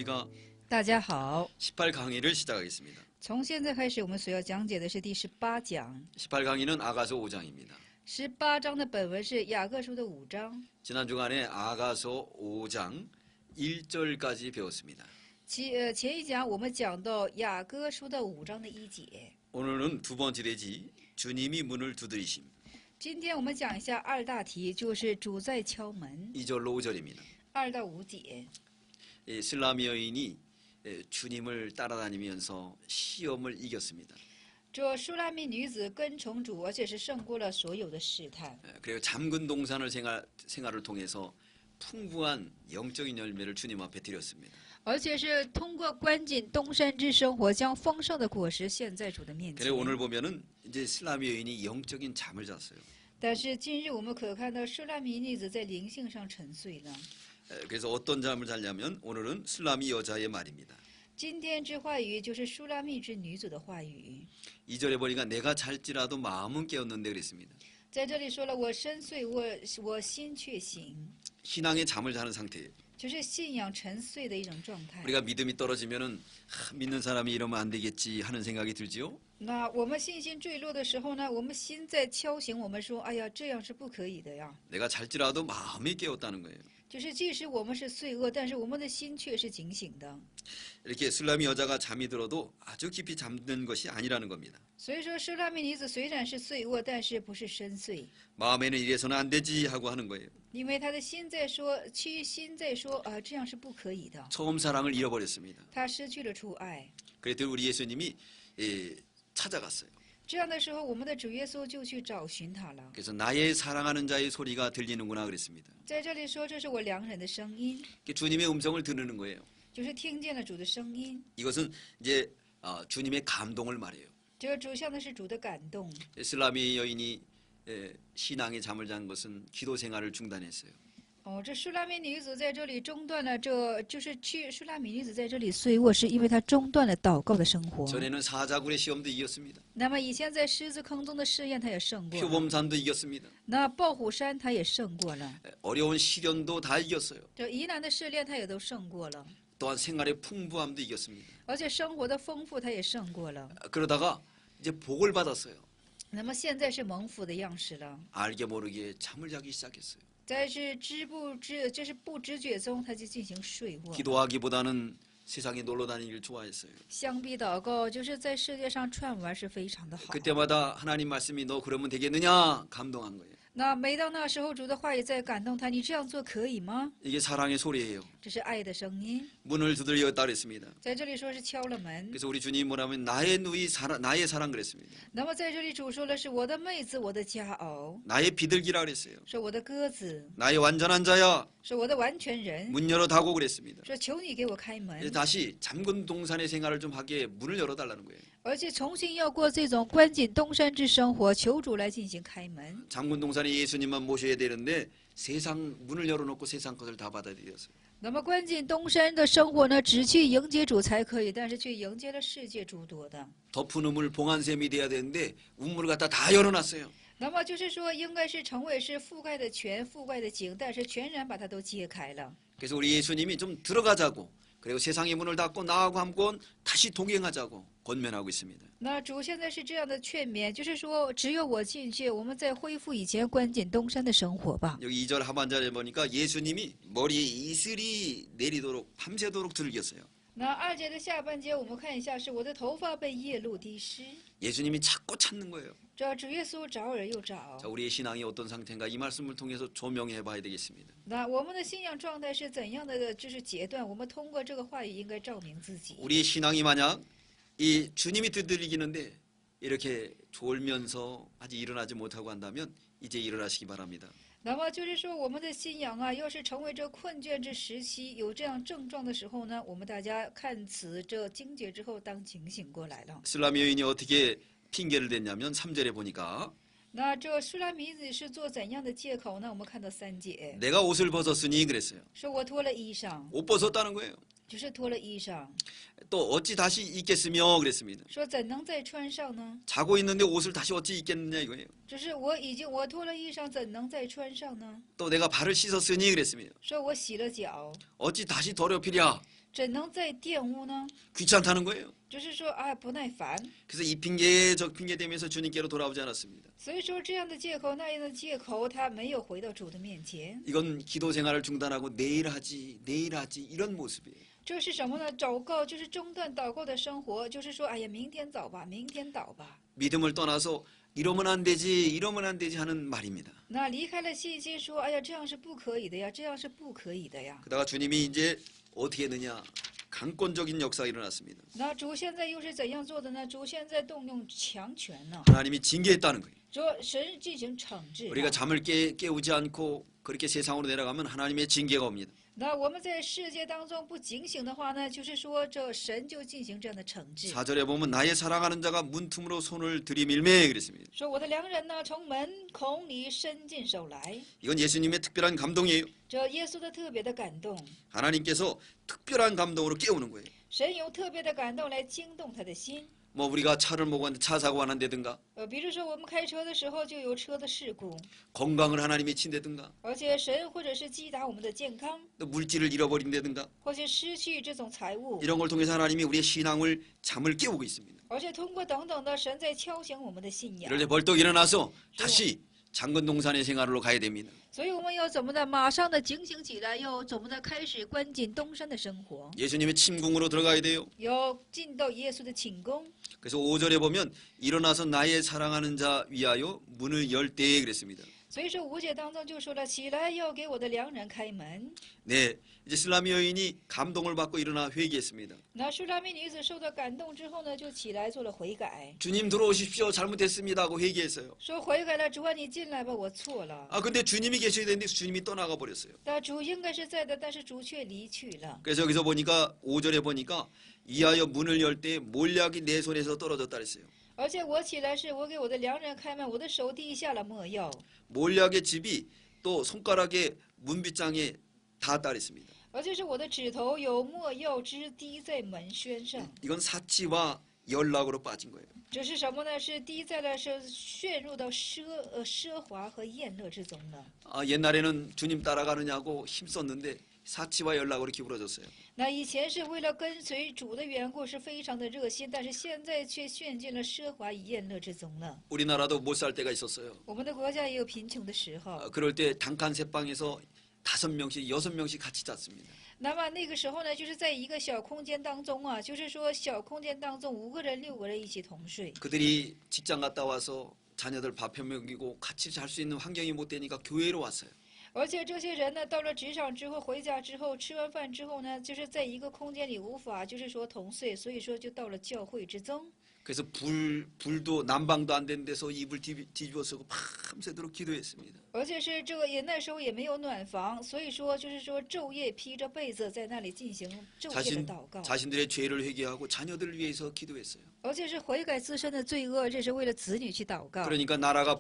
안녕하십니까? 大家好， 18강의를 시작하겠습니다. 从现在开始，我们所要讲解的是第18讲。 18강의는 아가서 5장입니다. 18章的本文是雅各书的5章。 지난 주간에 아가서 5장 1절까지 배웠습니다. 前一讲我们讲到雅各书的5章的1节。 오늘은 두 번째 대지 주님이 문을 두드리심. 今天我们讲一下二大题，就是主在敲门。 2절로 5절입니다. 2到5节。 슬라미 여인이 주님을 따라다니면서 시험을 이겼습니다. 这舒拉密女子跟从主，而且是胜过了所有的试探。 그리고 잠근 동산을 생활을 통해서 풍부한 영적인 열매를 주님 앞에 드렸습니다. 而且是通过关紧东山之生活，将丰盛的果实献在主的面前。 그리고 오늘 보면은 이제 슬라미 여인이 영적인 잠을 잤어요. 但是今日我们可看到舒拉密女子在灵性上沉睡了。 그래서 어떤 잠을 잤냐면 오늘은 슬라미 여자의 말입니다. 今天之话语就是舒拉密之女子的话语。 2절에 보니까 내가 잘지라도 마음은 깨었는데 그랬습니다. 在这里说了，我深睡，我心却醒， 신앙의 잠을 자는 상태예요. 就是信仰沉睡的一种状态。 우리가 믿음이 떨어지면은 믿는 사람이 이러면 안 되겠지 하는 생각이 들지요. 那我们信心坠落的时候呢，我们心在敲醒我们说：“哎呀，这样是不可以的呀。 내가 잘지라도 마음이 깨었다는 거예요. ”就是即使我们是罪恶，但是我们的心却是警醒的。 이렇게 슬라미 여자가 잠이 들어도 아주 깊이 잠든 것이 아니라는 겁니다. 所以说，舒拉密女子虽然是罪恶，但是不是深睡， 마음에는 이래서는 안 되지 하고 하는 거예요. 因为她的心在说，心在说啊，这样是不可以的。 처음 사랑을 잃어버렸습니다. 她失去了初爱。 그랬더니 우리 예수님이 찾아갔어요. 这样的时候，我们的主耶稣就去找寻他了。 그래서 나의 사랑하는 자의 소리가 들리는구나 그랬습니다. 在这里说，这是我良人的声音， 주님의 음성을 듣는 거예요. 就是听见了主的声音。 이것은 이제 주님의 감동을 말해요. 这个主向的是主的感动。 슬라미 여인이 신앙의 잠을 잔 것은 기도 생활을 중단했어요. 哦，这舒拉密女子在这里中断了，这就是去舒拉密女子在这里睡卧，是因为她中断了祷告的生活。 전에는 사자굴의 시험도 이겼습니다. 那么以前在狮子坑中的试验，她也胜过了。 표범산도 이겼습니다. 那豹虎山她也胜过了。 어려운 시련도 다 이겼어요. 这疑难的试炼她也都胜过了， 또한 생활의 풍부함도 이겼습니다. 而且生活的丰富她也胜过了。 그러다가 이제 복을 받았어요. 那么现在是蒙福的样式了。 알게 모르게 잠을 자기 시작했어요. 在这是不知觉中，他就进行睡卧。 기도하기보다는 세상에 놀러 다니기를 좋아했어요. 相比祷告，就是在世界上串玩是非常的好。 그때마다 하나님 말씀이 너 그러면 되겠느냐 감동한 거예요. 那每当那时候，主的话语在感动他，你这样做可以吗？ 이게 사랑의 소리예요. 这是爱的声音。 문을 두드렸다 그랬습니다. 在这里说是敲了门。 그래서 우리 주님 뭐라면 나의 누이 나의 사랑 그랬습니다. 那么在这里主说的是我的妹子，我的佳偶， 나의 비둘기라 그랬어요. 说我的鸽子， 나의 완전한 자야. 说我的完全人， 문 열어 닫고 그랬습니다. 说求你给我开门， 다시 잠근 동산의 생활을 좀 하게 문을 열어 달라는 거예요. 而且重新要过这种关紧东山之生活，求主来进行开门。 잠근 동산에 예수님만 모셔야 되는데 세상 문을 열어놓고 세상 것을 다 받아들였어요. 那么关紧东山的生活呢，只去迎接主才可以，但是却迎接了世界诸多的。 덮은 우물 봉한샘이 돼야 되는데 우물을 갖다 다 열어놨어요. 那么就是说，应该是成为是覆盖的全、覆盖的景，但是全然把它都揭开了。 그래서 우리 예수님이 좀 들어가자고 그리고 세상의 문을 닫고 나하고 함께 다시 동행하자고 권면하고 있습니다. 那主现在是这样的劝勉，就是说，只有我进去，我们再恢复以前关紧东山的生活吧。 여기 2절 하반절에 보니까 예수님이 머리에 이슬이 내리도록 밤새도록 들겼어요. 那2节的下半节，我们看一下，是我的头发被夜露滴湿。 예수님이 찾고 찾는 거예요. 这主耶稣找而又找。 자, 우리의 신앙이 어떤 상태인가 이 말씀을 통해서 조명해 봐야 되겠습니다. 那我们的信仰状态是怎样的？就是阶段，我们通过这个话语应该照明自己。 우리의 신앙이 만약 이 주님이 두드리기는데 이렇게 졸면서 아직 일어나지 못하고 한다면 이제 일어나시기 바랍니다. 那么就是说，我们的信仰啊，要是成为这困倦之时期，有这样症状的时候呢，我们大家看此这经节之后，当警醒过来了。 슬라미 여인이 어떻게 핑계를 댔냐면 3절에 보니까 那这舒拉米子是做怎样的借口呢？我们看到3节， 내가 옷을 벗었으니 그랬어요. 说我脱了衣裳， 옷 벗었다는 거예요. 就是脱了衣裳， 또 어찌 다시 입겠으며 그랬습니다. 说怎能再穿上呢？ 자고 있는데 옷을 다시 어찌 입겠느냐 이거예요. 就是我脱了衣裳，怎能再穿上呢？ 또 내가 발을 씻었으니 그랬습니다. 说我洗了脚， 어찌 다시 더럽히랴. 怎能再玷污呢？ 귀찮다는 거예요. 就是说啊，不耐烦。 그래서 이 핑계 저 핑계 대면서 주님께로 돌아오지 않았습니다. 所以说这样的借口那样的借口，他没有回到主的面前。 이건 기도 생활을 중단하고 내일 하지 이런 모습이에요. 这是什么呢？祷告就是中断祷告的生活，就是说，哎呀，明天早吧，明天祷吧。 믿음을 떠나서 이러면 안 되지 하는 말입니다. 那离开了信心，说，哎呀，这样是不可以的呀，这样是不可以的呀。 그러다가 주님이 이제 어떻게 했느냐? 강권적인 역사가 일어났습니다. 那主现在又是怎样做的呢？主现在动用强权呢， 하나님이 징계했다는 거예요. 说神进行惩治。 우리가 잠을 깨우지 않고 그렇게 세상으로 내려가면 하나님의 징계가 옵니다. 那我们在世界当中不警醒的话呢，就是说这神就进行这样的惩治。 4절에 보면 나의 사랑하는 자가 문틈으로 손을 들이밀매 그랬습니다. 说我的良人呢，从门孔里伸进手来。 이건 예수님의 특별한 감동이에요. 这耶稣的特别的感动， 하나님께서 특별한 감동으로 깨우는 거예요. 神用特别的感动来惊动他的心。 뭐 우리가 차를 몰고 왔는데 차 사고가 난다든가 比如说我们开车的时候就有车的事故， 건강을 하나님이 친다든가 而且神或者是击打我们的健康， 또 물질을 잃어버린다든가 或者失去这种财物， 이런 걸 통해서 하나님이 우리의 신앙을 잠을 깨우고 있습니다. 而且通过等等的神在敲醒我们的信仰 이럴 때 벌떡 일어나서 다시 장건 동산의 생활로 가야 됩니다. 所以我们要怎么的马上的警醒起来，要怎么的开始关进东山的生活， 예수님의 침궁으로 들어가야 돼요. 要进到耶稣的寝宫。 그래서 5절에 보면 일어나서 나의 사랑하는 자 위하여 문을 열 때에 그랬습니다. 所以说5节当中就说了，起来要给我的良人开门。 네, 이제 슬라미 여인이 감동을 받고 일어나 회개했습니다. 那舒拉密女子受到感动之后呢，就起来做了悔改， 주님 들어오십시오. 잘못했습니다 하고 회개했어요. 说悔改了，主啊，你进来吧，我错了。 아 근데 주님이 계셔야 되는데 주님이 떠나가 버렸어요. 但主应该是在的，但是主却离去了。 그래서 여기서 보니까 5절에 보니까 이하여 문을 열 때 몰약이 내 손에서 떨어졌다 그랬어요. 而且我起来是我给我的良人开门，我的手滴下了墨药， 몰약의 즙이 또 손가락에 문빗장에 닿았다 그랬습니다. 而且是我的指头有墨药汁滴在门轩上。 이건 사치와 연락으로 빠진 거예요. 这是什么呢？是滴在了，是陷入到奢华和宴乐之中了。 아, 옛날에는 주님 따라가느냐고 힘썼는데 사치와 연락으로 기울어졌어요. 那以前是为了跟随主的缘故，是非常的热心，但是现在却陷进了奢华与宴乐之中了。 우리나라도 못 살 때가 있었어요. 我们的国家也有贫穷的时候。 그럴 때 단칸 새방에서 5명씩 6명씩 같이 잤습니다. 那么那个时候呢，就是在一个小空间当中啊，就是说小空间当中5个人、6个人一起同睡。 그들이 직장 갔다 와서 자녀들 밥 해먹이고 같이 잘 수 있는 환경이 못 되니까 교회로 왔어요. 而且这些人呢，到了职场之后，回家之后，吃完饭之后呢，就是在一个空间里无法，就是说同睡，所以说就到了教会之中。 그래서 불도 난방도 안 되는 데서 이불 뒤집어 쓰고 밤새도록 기도했습니다. 而且是这个也那时候也没有暖房，所以说就是说昼夜披着被子在那里进行昼夜的祷告， 자신들의 죄를 회개하고 자녀들을 위해서 기도했어요. 而且是悔改自身的罪恶，这是为了子女去祷告。 그러니까 나라가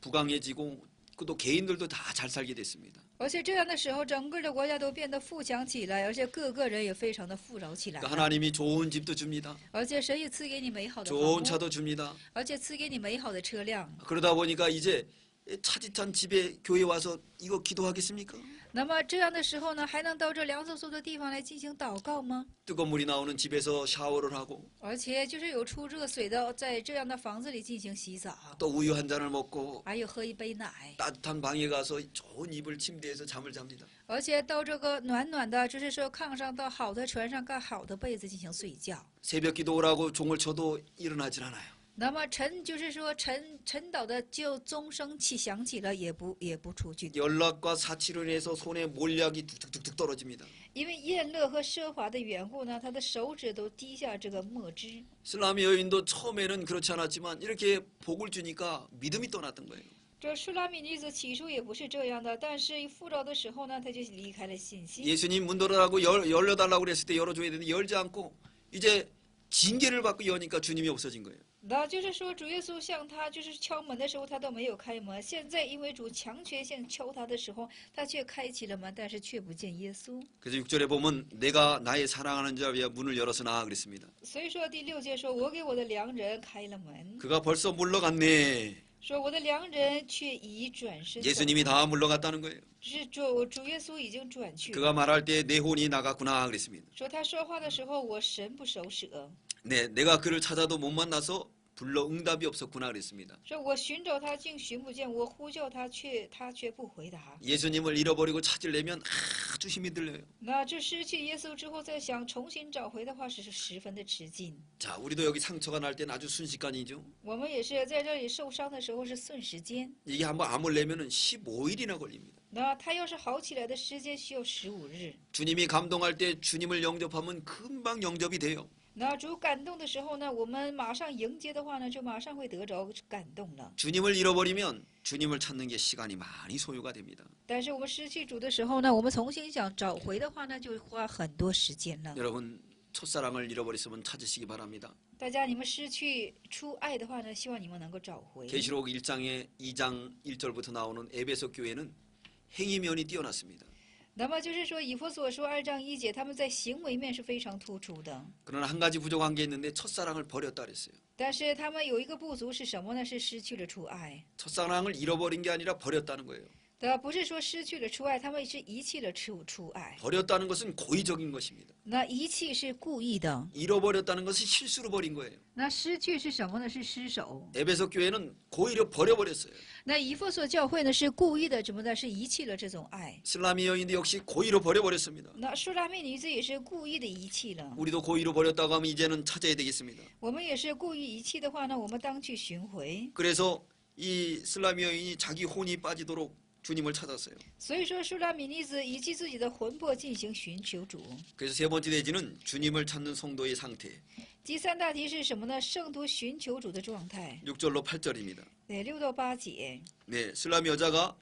부강해지고 또 개인들도 다 잘 살게 됐습니다. 而且这样的时候，整个的国家都变得富强起来，而且各个人也非常的富饶起来。 그러니까 하나님이 좋은 집도 줍니다. 而且神也赐给你美好的房 좋은 屋， 차도 줍니다. 而且赐给你美好的车辆。 그러다 보니까 이제 차짓한 집에 교회 와서 이거 기도하겠습니까? 那么这样的时候呢，还能到这凉飕飕的地方来进行祷告吗？ 뜨거운 물이 나오는 집에서 샤워를 하고 而且就是有出热水的，在这样的房子里进行洗澡， 또 우유 한 잔을 먹고 还有喝一杯奶， 따뜻한 방에 가서 좋은 이불 침대에서 잠을 잡니다. 而且到这个暖暖的，就是说炕上到好的床上盖好的被子进行睡觉。 새벽 기도 오라고 종을 쳐도 일어나질 않아요. 那么就是说晨祷的就钟声响起了，也不出去， 연락과 사치로 인해서 손에 몰약이 툭툭툭 떨어집니다. 因为宴乐和奢华的缘故呢，他的手指都滴下这个墨汁。 슬라미 여인도 처음에는 그렇지 않았지만 이렇게 복을 주니까 믿음이 떠났던 거예요. 这舒拉密女子起初也不是这样的，但是一富饶的时候呢，她就离开了信心。 예수님 문 열어달라고 열려달라고 그랬을 때 열어줘야 되는데 열지 않고 이제 징계를 받고 여니까 주님이 없어진 거예요. 那就是说，主耶稣向他就是敲门的时候，他都没有开门。现在因为主强权性敲他的时候，他却开启了门，但是却不见耶稣。 그래서 6절에 보면 내가 나의 사랑하는 자 위에 문을 열었으나 그랬습니다. 所以说第6节说：“我给我的良人开了门。 그가 벌써 물러갔네. 说我的良人却已转身走 예수님이 了， 다 물러갔다는 거예요. 是主耶稣已经转去 그가 了。 말할 때 내 혼이 나갔구나 그랬습니다. 说他说话的时候，我神不守舍。 네, 내가 그를 찾아도 못 만나서 불러 응답이 없었구나 그랬습니다. 说我寻找他竟寻不见，我呼叫他却不回答。 예수님을 잃어버리고 찾으려면 아주 힘이 들려요. 那这失去耶稣之后，再想重新找回的话，是十分的吃劲。 자, 우리도 여기 상처가 날 때는 아주 순식간이죠. 我们也是在这里受伤的时候是瞬时间， 이게 한번 암을 내면은 15일이나 걸립니다. 那他要是好起来的时间需要15日。 주님이 감동할 때 주님을 영접하면 금방 영접이 돼요. 那主感动的时候呢，我们马上迎接的话呢，就马上会得着感动了。 주님을 잃어버리면 주님을 찾는 게 시간이 많이 소요가 됩니다. 但是我们失去主的时候呢，我们重新想找回的话呢，就花很多时间了。 여러분 첫사랑을 잃어버렸으면 찾으시기 바랍니다. 大家，你们失去初爱的话呢，希望你们能够找回。 계시록 1장의 2장 1절부터 나오는 에베소 교회는 행위면이 뛰어났습니다. 那么就是说，以弗所书2章1节，他们在行为面是非常突出的。 그러나 한 가지 부족한 게 있는데 첫사랑을 버렸다 그랬어요. 但是他们有一个不足是什么呢？是失去了初爱。 첫사랑을 잃어버린 게 아니라 버렸다는 거예요. 不是说失去了初爱，他们是遗弃了初爱。 버렸다는 것은 고의적인 것입니다. 那遗弃是故意的， 잃어버렸다는 것은 실수로 버린 거예요. 那失去是什么呢？是失手。 에베소 교회는 고의로 버려버렸어요. 那以弗所教会呢是故意的，怎么呢？是遗弃了这种爱。 슬라미 여인도 역시 고의로 버려버렸습니다. 那舒拉密女子也是故意的遗弃了。 우리도 고의로 버렸다고 하면 이제는 찾아야 되겠습니다. 我们也是故意遗弃的话呢，我们当去寻回。 그래서 이 슬라미 여인이 자기 혼이 빠지도록 주님을 찾았어요. 所以说，舒拉米女子以及自己的魂魄进行寻求主。 그래서 세 번째 대지는 주님을 찾는 성도의 상태. 第三大题是什么呢？圣徒寻求主的状态。 6절로 8절입니다. 对，6到8节。 네, 슬라미 여자가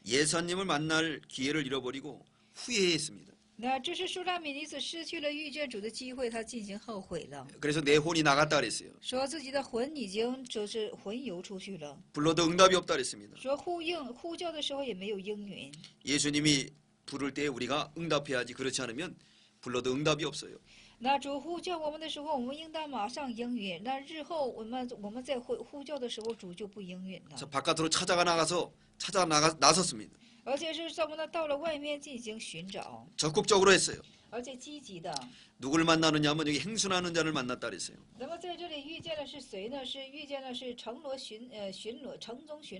예수님을 만날 기회를 잃어버리고 후회했습니다. 那这是舒拉米女子失去了遇见主的机会，她进行后悔了， 그래서 내 혼이 나갔다 그랬어요. 说自己的魂已经就是魂游出去了， 불러도 응답이 없다 그랬습니다. 说呼叫的时候也没有应允。 예수님이 부를 때 우리가 응답해야지 그렇지 않으면 불러도 응답이 없어요. 那主呼叫我们的时候，我们应当马上应允。那日后我们在呼叫的时候，主就不应允了， 자, 바깥으로 나섰습니다. 而且是什么呢？到了外面进行寻找， 적극적으로 했어요. 而且积极的。 누굴 만나느냐 하면 여기 행순하는 자를 만났다 그랬어요. 那么在这里遇见的是谁呢？是遇见的是城中巡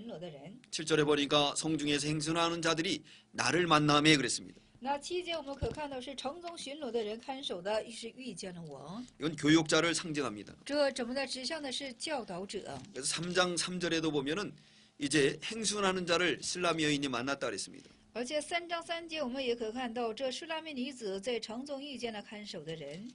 逻的人。 7절에 보니까 성중에서 행순하는 자들이 나를 만남에 그랬습니다. 那7节我们可看到是城中巡逻的人看守的是遇见了我， 이건 교육자를 상징합니다. 这怎么的指向的是教导者。 그래서 3장 3절에도 보면은 이제 행순하는 자를 슬라미 여인이 만났다 그랬습니다. 而且3章3节我们也可看到，这舒拉密女子在城中遇见了看守的人。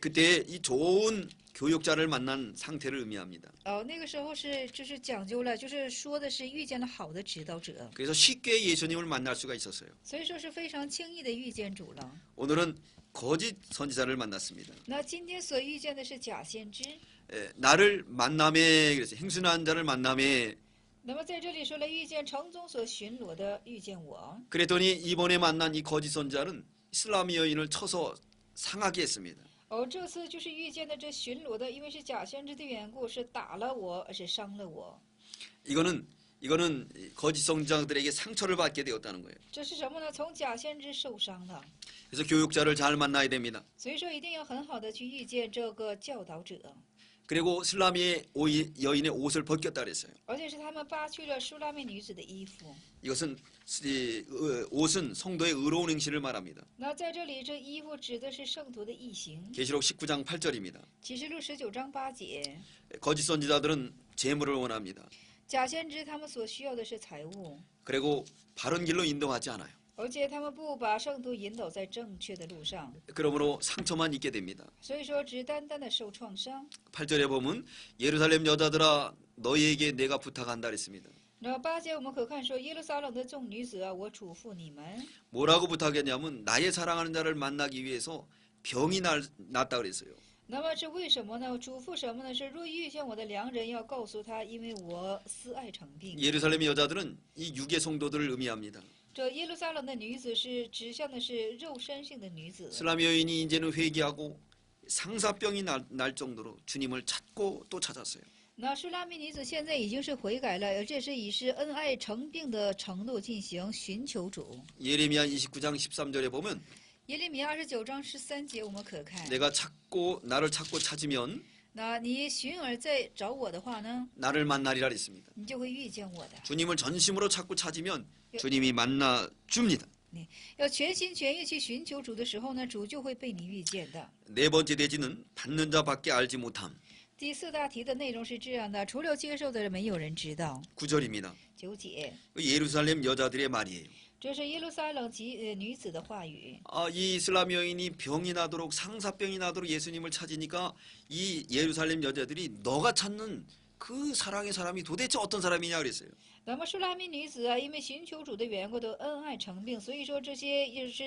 그때 이 좋은 교육자를 만난 상태를 의미합니다. 那个时候就是讲究了，就是说的是遇见了好的指导者， 그래서 쉽게 예수님을 만날 수가 있었어요. 所以说是非常轻易的遇见主了。 오늘은 거짓 선지자를 만났습니다. 那今天所遇见的是假先知。 나를 만남에 그래서 행순한 자를 만남에 那么在这里说了，遇见城中所巡逻的，遇见我。 그랬더니 이번에 만난 이 거짓 선지자는 슬라미 여인을 쳐서 상하게 했습니다. 这次就是遇见的这巡逻的，因为是假先知的缘故，是打了我，而是伤了我。 이거는 거짓 선지자들에게 상처를 받게 되었다는 거예요. 这是什么呢？从假先知受伤了， 그래서 교육자를 잘 만나야 됩니다. 所以说一定要很好的去遇见这个教导者。 그리고 슬라미 여인의 옷을 벗겼다 그랬어요. 而且是他们扒去了舒拉密女子的衣服。 이것은 옷은 성도의 의로운 행실을 말합니다. 那在这里，这衣服指的是圣徒的义行。 계시록 19장 8절입니다. 启示录19章8节， 거짓 선지자들은 재물을 원합니다. 假先知他们所需要的是财物， 그리고 바른 길로 인도하지 않아요. 而且他们不把圣徒引导在正确的路上， 그러므로 상처만 입게 됩니다. 所以说只单单的受创伤。 8절에 보면 예루살렘 여자들아 너희에게 내가 부탁한다 그랬습니다. 那8节我们可看说，耶路撒冷的众女子啊，我嘱咐你们， 뭐라고 부탁했냐면 나의 사랑하는 자를 만나기 위해서 병이 났다 그랬어요. 那么这为什么呢？嘱咐什么呢？是若遇见我的良人，要告诉他，因为我思爱成病。 예루살렘 여자들은 이 육의 성도들을 의미합니다. 这耶路撒冷的女子是指向的是肉身性的女子。 슬라미 여인이 이제는 회개하고 상사병이 날 정도로 주님을 찾고 또 찾았어요. 那舒拉密女子现在已经是悔改了，而这是以是恩爱成病的程度进行寻求主。 예레미야 29장 13절에 보면 耶利米亚29章13节，我们可看。 내가 나를 찾고 찾으면 那你寻而在找我的话呢， 나를 만나리라 했습니다. 你就会遇见我的。 주님을 전심으로 찾고 찾으면 주님이 만나 줍니다. 要全心全意去寻求主的时候呢，主就会被你遇见的。 네 번째 대지는 받는 자밖에 알지 못함. 第四大题的内容是这样的：除了接受的人，没有人知道。 9절입니다. 9节， 예루살렘 여자들의 말이에요. 这是耶路撒冷女子的话语。 이 이슬람 여인이 병이 나도록 상사병이 나도록 예수님을 찾으니까 이 예루살렘 여자들이 너가 찾는 그 사랑의 사람이 도대체 어떤 사람이냐 그랬어요. 那么舒拉密女子啊，因为寻求主的缘故都恩爱成病，所以说这些也是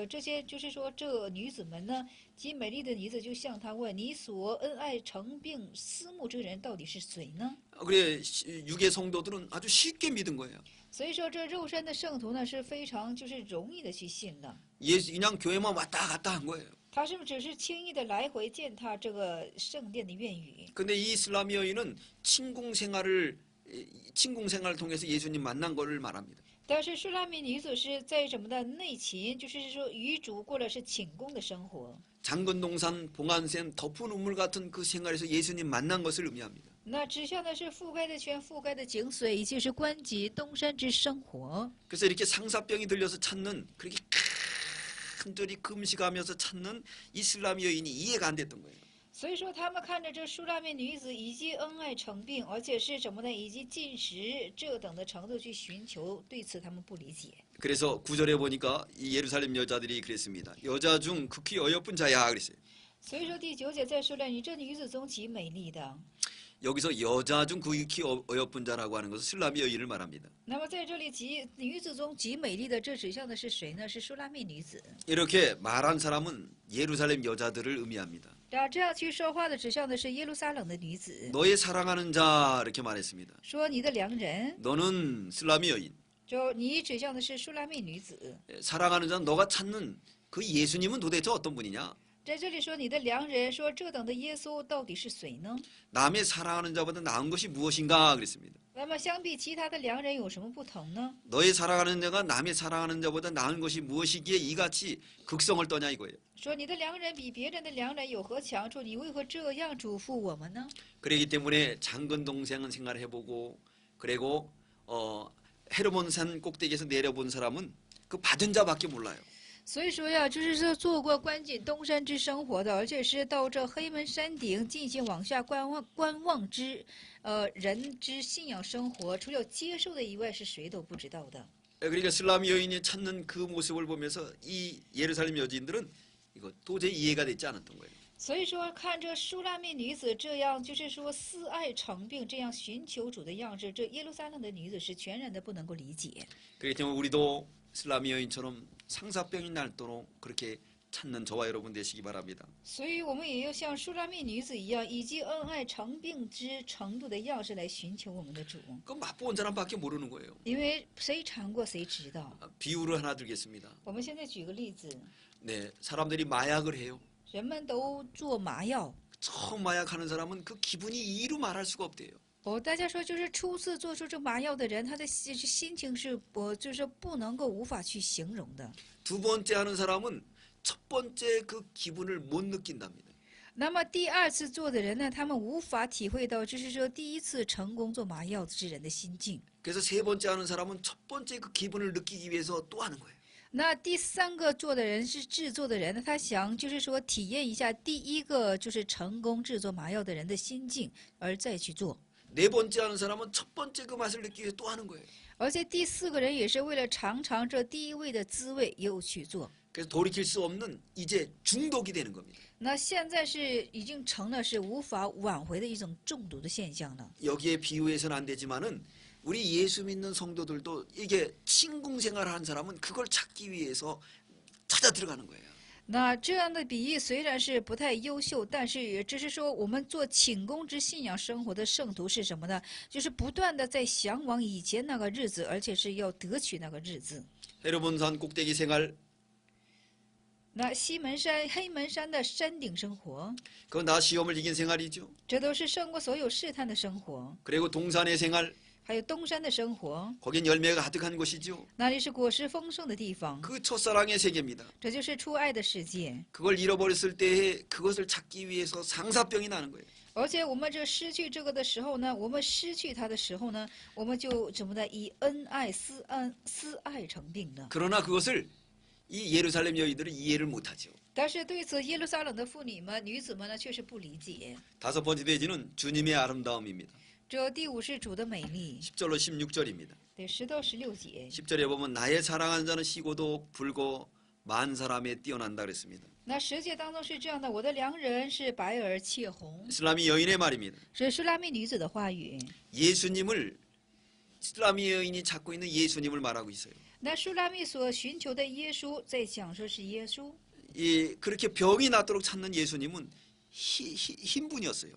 这些就是说这女子们呢，极美丽的女子就向他问：你所恩爱成病思慕这个人到底是谁呢？ 그래 육의 성도들은 아주 쉽게 믿은 거예요. 所以说这肉身的圣徒呢是非常就是容易的去信的， 그냥 교회만 왔다 갔다 한 거예요. 他是不是只是轻易的来回践踏这个圣殿的院宇？ 근데 이 이슬람 여인은 친궁 생활을 통해서 예수님 만난 거를 말합니다. 但是舒拉密女子是在什么的内勤，就是说与主过了是寝宫的生活。 장근동산, 봉안샘, 덮은 우물 같은 그 생활에서 예수님 만난 것을 의미합니다. 那指向的是覆盖的泉、覆盖的井水，以及是关己东山之生活。 그래서 이렇게 상사병이 들려서 찾는 그렇게 큰절이 금식하면서 찾는 이슬람 여인이 이해가 안 됐던 거예요. 所以说，他们看着这舒拉密女子以及恩爱成病，而且是什么呢？以及进食这等的程度去寻求，对此他们不理解。 그래서 9절에 보니까 이 예루살렘 여자들이 그랬습니다. 여자 중 극히 어여쁜 자야 그랬어요. 所以说第9节再说了，你这女子中极美丽的。 여기서 여자 중 극히 어여쁜 자라고 하는 것은 슬라미 여인을 말합니다. 那么在这里女子中极美丽的，这指向的是谁呢？是舒拉密女子。 이렇게 말한 사람은 예루살렘 여자들을 의미합니다. 这样去说话的，指向的是耶路撒冷的女子。 너의 사랑하는 자 이렇게 말했습니다. 说你的良人， 너는 슬라미 여인. 就你指向的是舒拉密女子。 사랑하는 자 너가 찾는 그 예수님은 도대체 어떤 분이냐? 在这里说你的良人，说这等的耶稣到底是谁呢？ 남의 사랑하는 자보다 나은 것이 무엇인가 그랬습니다. 那么相比其他的良人有什么不同呢？ 너의 사랑하는 자가 남의 사랑하는 자보다 나은 것이 무엇이기에 이같이 극성을 떠냐 이거예요. 说你的良人比别人的良人有何强处？你为何这样嘱咐我们呢？ 그렇기 때문에 장근 동생은 생활해보고 그리고 헤르몬산 꼭대기에서 내려본 사람은 그 받은 자밖에 몰라요. 所以说呀，就是说做过关紧东山之生活的，而且是到这黑门山顶进行往下观望之，人之信仰生活，除了接受的以外，是谁都不知道的。 그러니까 슬라미 여인이 찾는 그 모습을 보면서 이 예루살렘 여인들은 이거 도저히 이해가 되지 않았던 거예요. 所以说，看这舒拉密女子这样，就是说思爱成病，这样寻求主的样式，这耶路撒冷的女子是全然的不能够理解。 그렇기 때문에 우리도 슬라미 여인처럼 상사병이 날도록 그렇게 찾는 저와 여러분 되시기 바랍니다. 所以我们也要像舒拉密女子一样，以及恩爱成病之程度的样式来寻求我们的主。 그 맛본 사람밖에 모르는 거예요. 因为谁尝过谁知道。 비유를 하나 들겠습니다. 我们现在举个例子， 네, 사람들이 마약을 해요. 人们都做麻药。 처음 마약하는 사람은 그 기분이 이루 말할 수가 없대요. 大家说，就是初次做出这麻药的人，他的心情是就是不能够无法去形容的。 두 번째 하는 사람은 첫 번째 그 기분을 못 느낀답니다. 那么第二次做的人呢，他们无法体会到，就是说第一次成功做麻药之人的心境。 그래서 세 번째 하는 사람은 첫 번째 그 기분을 느끼기 위해서 또 하는 거예요. 那第三个做的人是制作的人呢，他想就是说体验一下第一个就是成功制作麻药的人的心境，而再去做。 네 번째 하는 사람은 첫 번째 그 맛을 느끼기 위해 또 하는 거예요. 而且第四个人也是为了尝尝这第一味的滋味，又去做。 그래서 돌이킬 수 없는 이제 중독이 되는 겁니다. 那现在是已经成了是无法挽回的一种中毒的现象了。 여기에 비유해서는 안 되지만은 우리 예수 믿는 성도들도 이게 친궁 생활하는 사람은 그걸 찾기 위해서 찾아 들어가는 거예요. 那这样的比喻虽然是不太优秀，但是也只是说我们做寝宫之信仰生活的圣徒是什么呢？就是不断的在向往以前那个日子，而且是要得取那个日子。 헤르몬산 꼭대기 생활 那西门山、黑门山的山顶生活， 그건 다 시험을 이긴 생활이죠. 这都是胜过所有试探的生活。 그리고 동산의 생활, 还有东山的生活， 거긴 열매가 가득한 곳이죠. 那里是果实丰盛的地方， 그 첫사랑의 세계입니다. 这就是初爱的世界。 그걸 잃어버렸을 때에 그것을 찾기 위해서 상사병이 나는 거예요. 而且我们这失去这个的时候呢，我们失去它的时候呢，我们就怎么的以恩爱思爱成病呢？ 그러나 그것을 이 예루살렘 여인들은 이해를 못하죠. 但是对此，耶路撒冷的妇女们、女子们呢，却是不理解。 다섯 번째 대지는 주님의 아름다움입니다. 这第五是主的美丽， 10절로 16절입니다. 对10到16节。 10절에 보면 나의 사랑하는 자는 시고도 불고 만 사람에 뛰어난다 그랬습니다. 那10节当中是这样的：我的良人是白而切红， 이슬람이 여인의 말입니다. 是舒拉密女子的话语。 예수님을 이슬람이 여인이 찾고 있는 예수님을 말하고 있어요. 那舒拉密所寻求的耶稣，在讲说是耶稣。 그렇게 병이 낫도록 찾는 예수님은 흰 분이었어요.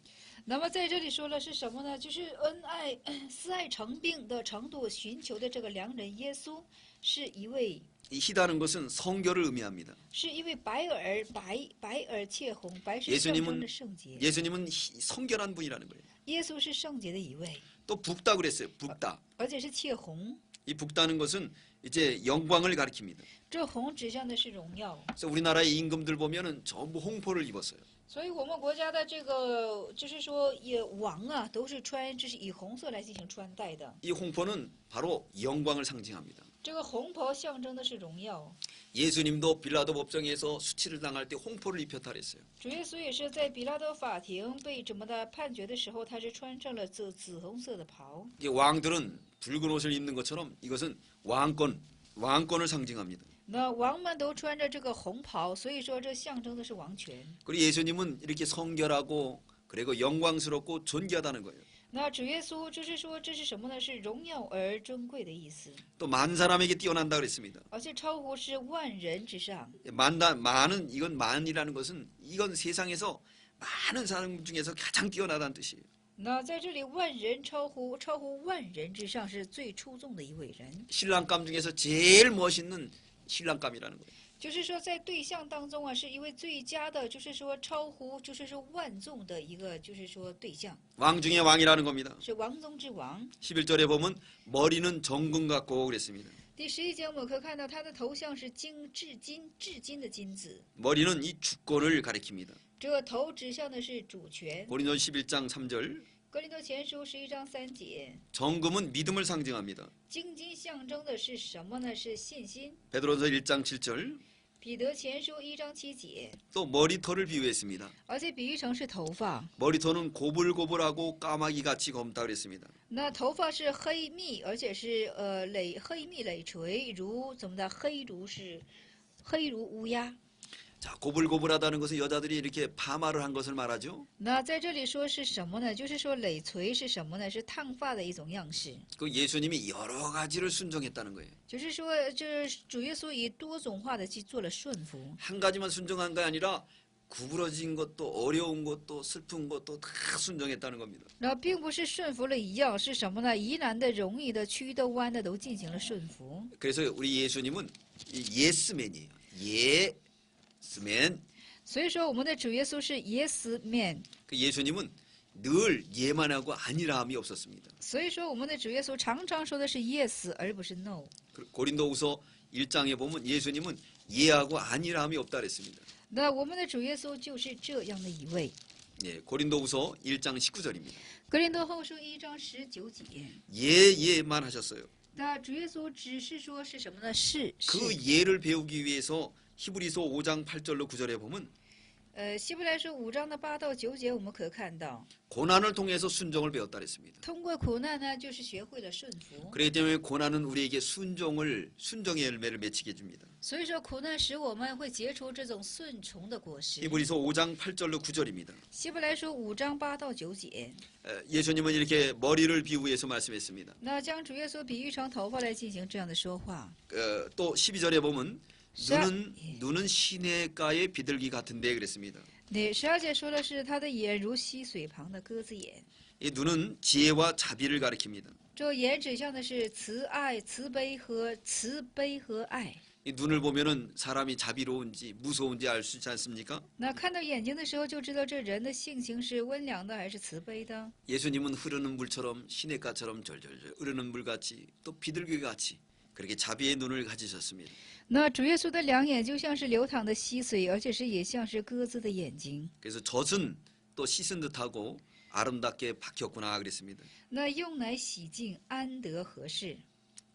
那么在这里说了是什么呢？就是恩爱、思爱成病的程度，寻求的这个良人耶稣，是一位 이 희다는 것은 성결을 의미합니다. 是一位白而切红，白是象征的圣洁。 예수님은 성결한 분이라는 거예요. 耶稣是圣洁的一位， 또 붓다 그랬어요. 붓다. 而且是切红。 이 붓다는 것은 이제 영광을 가리킵니다. 这红指向的是荣耀。 그래서 우리나라의 임금들 보면은 전부 홍포를 입었어요. 所以我们国家的这个就是说也王啊，都是穿就是以红色来进行穿戴的。 이 홍포는 바로 영광을 상징합니다. 这个红袍象征的是荣耀。 예수님도 빌라도 법정에서 수치를 당할 때 홍포를 입혔다 그랬어요. 主耶稣也是在比拉多法庭被怎么的判决的时候，他是穿上了这紫红色的袍。 이 왕들은 붉은 옷을 입는 것처럼 이것은 왕권을 상징합니다. 那王们都穿着这个红袍，所以说这象征的是王权。 그리고 예수님은 이렇게 성결하고 그리고 영광스럽고 존귀하다는 거예요. 那主耶稣就是说这是什么呢？是荣耀而尊贵的意思， 또 만 사람에게 뛰어난다 그랬습니다. 而且超乎是万人之上。 만은 이건 만이라는 것은 이건 세상에서 많은 사람 중에서 가장 뛰어나다는 뜻이에요. 那在这里，万人超乎万人之上，是最出众的一位人。 신랑감 중에서 제일 멋있는 신랑감이라는 거예요. 就是说，在对象当中啊，是一位最佳的，就是说超乎，就是说万众的一个，就是说对象， 왕 중에 왕이라는 겁니다. 是王中之王。 11절에 보면 머리는 정금 같고 그랬습니다. 第11节我们可看到他的头像是至金的金子， 머리는 이 주권을 가리킵니다. 这头指向的是主权。 고린도 11장 3절 哥林多前书11章3节， 정금은 믿음을 상징합니다. 金象征的是什么呢？是信心。 베드로서 1장 7절 彼得前书1章7节， 또 머리털을 비유했습니다. 而且比喻成是头发。 머리털은 고불고불하고 까마귀같이 검다 그랬습니다. 那头发是黑密，而且是黑密累垂，如怎么的黑如乌鸦。 자, 고불고불하다는 것은 여자들이 이렇게 파마를 한 것을 말하죠. 那在这里说是什么呢？就是说累垂是什么呢？是烫发的一种样式。 그 예수님이 여러 가지를 순종했다는 거예요. 就是说，这主耶稣以多种化的去做了顺服。 한 가지만 순종한 게 아니라 구부러진 것도 어려운 것도 슬픈 것도 다 순종했다는 겁니다. 那并不是顺服了一样，是什么呢？疑难的、容易的、曲的、弯的都进行了顺服。 그래서 우리 예수님은 예스맨이에요. 예스맨. 所以说，我们的主耶稣是 Yes Man。 그 예수님은 늘 예만하고 아니라함이 없었습니다. 所以说，我们的主耶稣常常说的是 Yes，而不是 No。 고린도후서 1장에 보면 예수님은 예하고 아니라함이 없다 그랬습니다. 那我们的主耶稣就是这样的一位。 예, 고린도후서 1장 19절입니다. 格林多后书1章19节， 예만 하셨어요. 那主耶稣只是说是什么呢？是。 그 예를 배우기 위해서 히브리서 5장 8절로 9절에 보면 希伯来书5章的8到9节，我们可看到， 고난을 통해서 순종을 배웠다 그랬습니다. 通过苦难呢，就是学会了顺服。 그렇기 때문에 고난은 우리에게 순종의 열매를 맺히게 해줍니다. 所以说，苦难使我们会结出这种顺从的果实。 히브리서 5장 8절로 9절입니다. 希伯来书5章8到9节， 예수님은 이렇게 머리를 비유해서 말씀했습니다. 那将主耶稣比喻成头发来进行这样的说话。 또 12절에 보면 자, 눈은 시냇가의 비둘기 같은데 그랬습니다. 那12节说的是他的眼如溪水旁的鸽子眼， 이 눈은 지혜와 자비를 가리킵니다. 这眼指向的是慈悲和爱。이 눈을 보면은 사람이 자비로운지 무서운지 알 수 있지 않습니까? 那看到眼睛的时候，就知道这人的性情是温良的还是慈悲的。 예수님은 흐르는 물처럼 시냇가처럼 절절절 흐르는 물같이 또 비둘기같이 그렇게 자비의 눈을 가지셨습니다. 那主耶稣的两眼就像是流淌的溪水，而且是也像是鸽子的眼睛。 그래서 젖은 또 씻은 듯하고 아름답게 박혔구나 그랬습니다. 那用乃洗净，安得合适。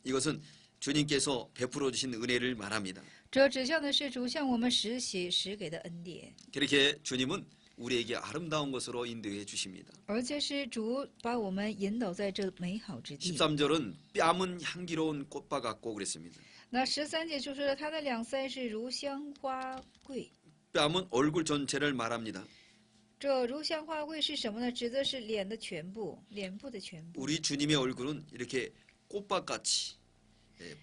이것은 주님께서 베풀어 주신 은혜를 말합니다. 这指向的是主向我们施洗施给的恩典， 그렇게 주님은 우리에게 아름다운 것으로 인도해 주십니다. 而且是主把我们引导在这美好之地。 13절은 뺨은 향기로운 꽃바 같고 그랬습니다. 那13节就说他的两腮是如香花桂。 뺨은 얼굴 전체를 말합니다. 这如香花桂是什么呢？指的是脸的全部，脸部的全部。 우리 주님의 얼굴은 이렇게 꽃밭같이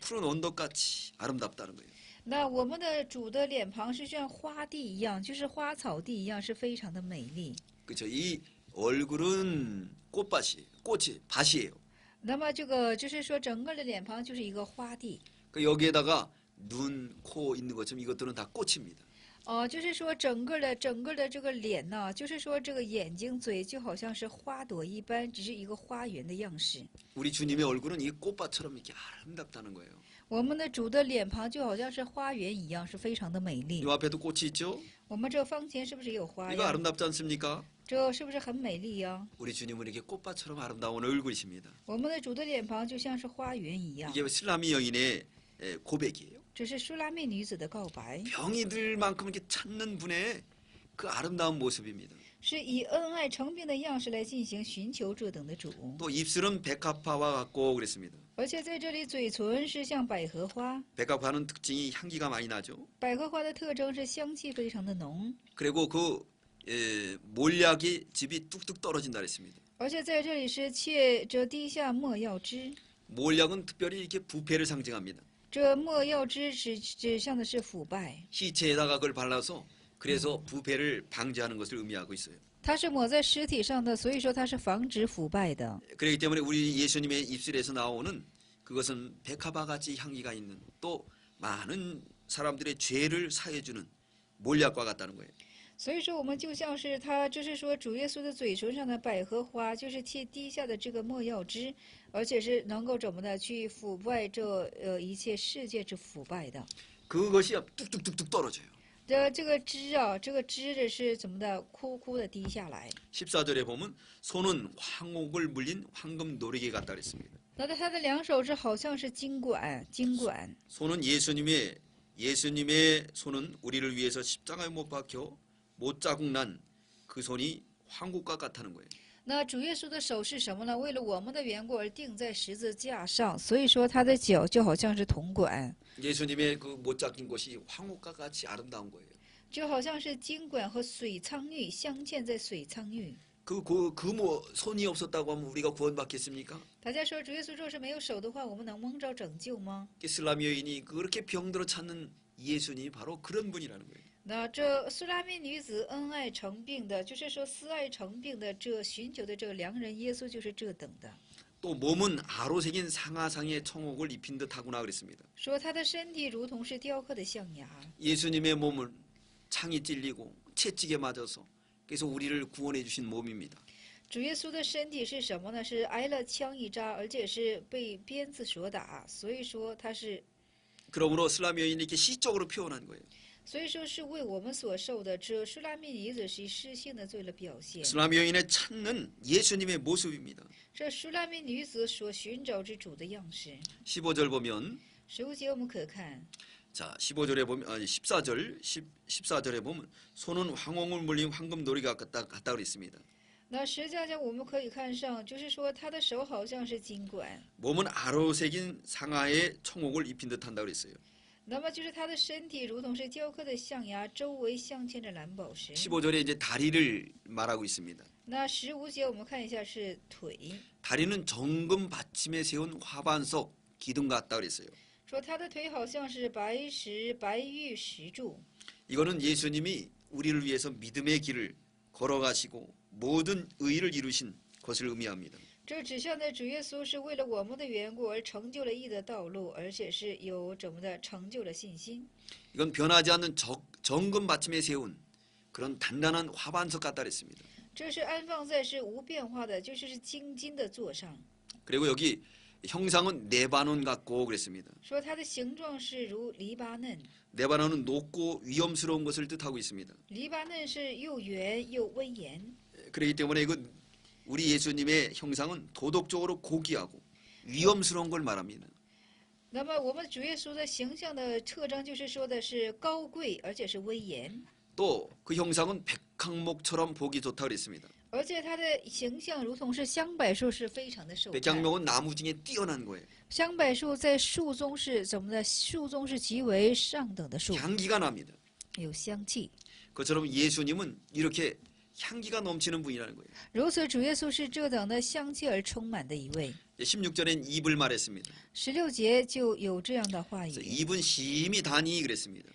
푸른 언덕같이 아름답다는 거예요. 那我们的主的脸庞是像花地一样，就是花草地一样，是非常的美丽。 그렇죠. 이 얼굴은 꽃밭이에요. 꽃이 밭이에요. 那么这个就是说，整个的脸庞就是一个花地。 그 여기에다가 눈, 코 있는 것처럼 이것들은 다 꽃입니다. 就是说整个的这个脸呢，就是说这个眼睛、嘴就好像是花朵一般，只是一个花园的样式。 우리 주님의 얼굴은 이 꽃밭처럼 이렇게 아름답다는 거예요. 我们的主的脸庞就好像是花园一样，是非常的美丽 이 。 앞에도 꽃이 있죠? 我们这方前是不是也有花 이거 呀？ 아름답지 않습니까? 这是不是很美丽呀？ 우리 주님은 이렇게 꽃밭처럼 아름다운 얼굴이십니다. 我们的主的脸庞就像是花园一样。 이게 슬라미 여인의 고백이에요. 这是舒拉密女子的告白， 병이 들 만큼 이렇게 찾는 분의 그 아름다운 모습입니다. 是以恩爱成病的样式来进行寻求这等的主。 또 입술은 백합화와 같고 그랬습니다. 而且在这里，嘴唇是像百合花， 백합화는 특징이 향기가 많이 나죠. 百合花的特征是香气非常的浓。 그리고 그 몰약이 집이 뚝뚝 떨어진다 그랬습니다. 而且在这里是切这滴下没药汁， 몰약은 특별히 이렇게 부패를 상징합니다. 这没药汁指向的是腐败， 시체에다가 그걸 발라서 그래서 부패를 방지하는 것을 의미하고 있어요. 它是抹在尸体上的，所以说它是防止腐败的。 그렇기 때문에 우리 예수님의 입술에서 나오는 그것은 백합화같이 향기가 있는 또 많은 사람들의 죄를 사해주는 몰약과 같다는 거예요. 所以说，我们就像是他，就是说主耶稣的嘴唇上的百合花，就是切滴下的这个没药汁，而且是能够怎么的去腐败这一切世界之腐败的。 그것이 뚝뚝뚝뚝 떨어져요. 这个汁啊，这个汁的是怎么的，哭哭的滴下来。 14절에 보면 손은 황옥을 물린 황금 노리개 같다 그랬습니다. 那他的两手是好像是金管，金管。 손은 예수님의 손은 우리를 위해서 십자가에 못 박혀 못 자국 난 그 손이 황국과 같다는 거예요. 那主耶稣的手是什么呢？为了我们的缘故而钉在十字架上，所以说他的脚就好像是铜管， 예수님의 그 못 잡힌 곳이 황옥과 같이 아름다운 거예요. 就好像是金管和水苍玉镶嵌在水苍玉。 손이 없었다고 하면 우리가 구원받겠습니까? 大家说，主耶稣若是没有手的话，我们能蒙着拯救吗？ 슬라미 여인이 그렇게 병들어 찾는 예수님이 바로 그런 분이라는 거예요. 那这苏拉密女子恩爱成病的，就是说思爱成病的，这寻求的这个良人耶稣就是这等的。 또 몸은 아로 새긴 상아상의 청옥을 입힌 듯하구나 그랬습니다. 说他的身体如同是雕刻的象牙， 예수님의 몸을 창이 찔리고 채찍에 맞아서 그래서 우리를 구원해 주신 몸입니다. 主耶稣的身体是什么呢？是挨了枪一扎，而且是被鞭子所打，所以说他是， 그러므로 슬라미 여인이 이렇게 시적으로 표현한 거예요. 所以说是为我们所受的。这舒拉密女子是以诗性的罪了表现。 슬라미 여인의 찾는 예수님의 모습입니다. 这舒拉密女子所寻找之主的样式。 15절 보면 15节我们可看。 자, 15절에 보면 14절에 보면 손은 황홍을 물린 황금 놀이가 같다 그랬습니다. 那十架上我们可以看上，就是说他的手好像是金管， 몸은 아로 새긴 상아의 청옥을 입힌 듯한다 그랬어요. 那么就是他的身体如同是雕刻的象牙，周围镶嵌着蓝宝石。 15절에 이제 다리를 말하고 있습니다. 那15节我们看一下是腿， 다리는 정금 받침에 세운 화반석 기둥 같다 그랬어요. 说他的腿好像是白玉石柱。 이거는 예수님이 우리를 위해서 믿음의 길을 걸어가시고 모든 의를 이루신 것을 의미합니다. 这指向的主耶稣是为了我们的缘故而成就了义的道路，而且是有怎么的成就了信心。 이건 변하지 않는 정금 받침에 세운 그런 단단한 화반석 같다 그랬습니다. 这是安放在是无变化的，就是精金的座上。 그리고 여기 형상은 네바논 같고 그랬습니다. 说它的形状是如黎巴嫩， 네바논은 높고 위험스러운 것을 뜻하고 있습니다. 黎巴嫩是又圆又威严， 그렇기 때문에 이건 우리 예수님의 형상은 도덕적으로 고귀하고 위험스러운 걸 말합니다. 那么我们主耶稣的形象的特征就是说的是高贵，而且是威严， 또 그 형상은 백항목처럼 보기 좋다 그랬습니다. 而且它的形象如同是香柏树，是非常的受待。 백향목은 나무 중에 뛰어난 거예요. 香柏树在树中是怎么的？树中是极为上等的树， 향기가 납니다. 有香气。 그처럼 예수님은 이렇게 향기가 넘치는 분이라는 거예요. 如此，主耶稣是这等的香气而充满的一位。 16절엔 입을 말했습니다. 16节就有这样的话 그래서 语。 입은 심히 다니 그랬습니다.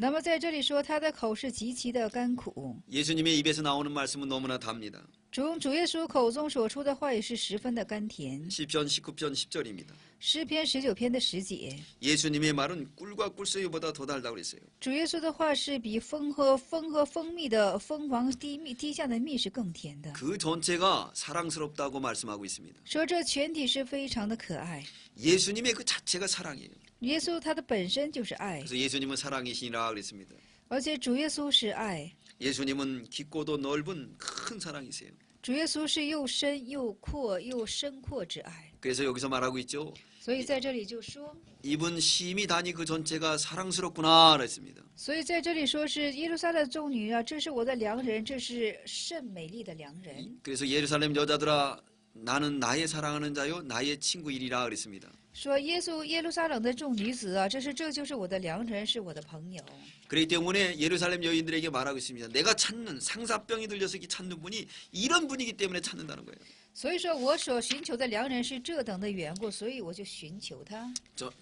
那么在这里说，他的口是极其的甘苦。 예수님의 입에서 나오는 말씀은 너무나 답니다. 主耶稣口中所出的话语是十分的甘甜。 시편 19편 10절입니다. 诗篇19篇的10节， 예수님의 말은 꿀과 꿀소유보다 더 달다고 그랬어요. 主耶稣的话是比蜂和蜂蜜的蜂王滴下的蜜是更甜的。 그 전체가 사랑스럽다고 말씀하고 있습니다. 说这全体是非常的可爱。 예수님의 그 자체가 사랑이에요. 耶稣他的本身就是爱， 그래서 예수님은 사랑이시니라 그랬습니다. 而且主耶稣是爱。 예수님은 깊고도 넓은 큰 사랑이세요. 主耶稣是又深又阔又深阔之爱。 그래서 여기서 말하고 있죠. 所以在这里就说， 입은 심히 다니 그 전체가 사랑스럽구나 그랬습니다. 所以在这里说是耶路撒冷众女啊，这是我的良人，这是甚美丽的良人。 그래서 예루살렘 여자들아 나는 나의 사랑하는 자요 나의 친구이리라 그랬습니다. 说耶路撒冷的众女子啊，这就是我的良人，是我的朋友。 그렇기 때문에 예루살렘 여인들에게 말하고 있습니다. 내가 찾는 상사병이 들려서 이렇게 찾는 분이 이런 분이기 때문에 찾는다는 거예요. 所以说我所寻求的良人是这等的缘故，所以我就寻求他。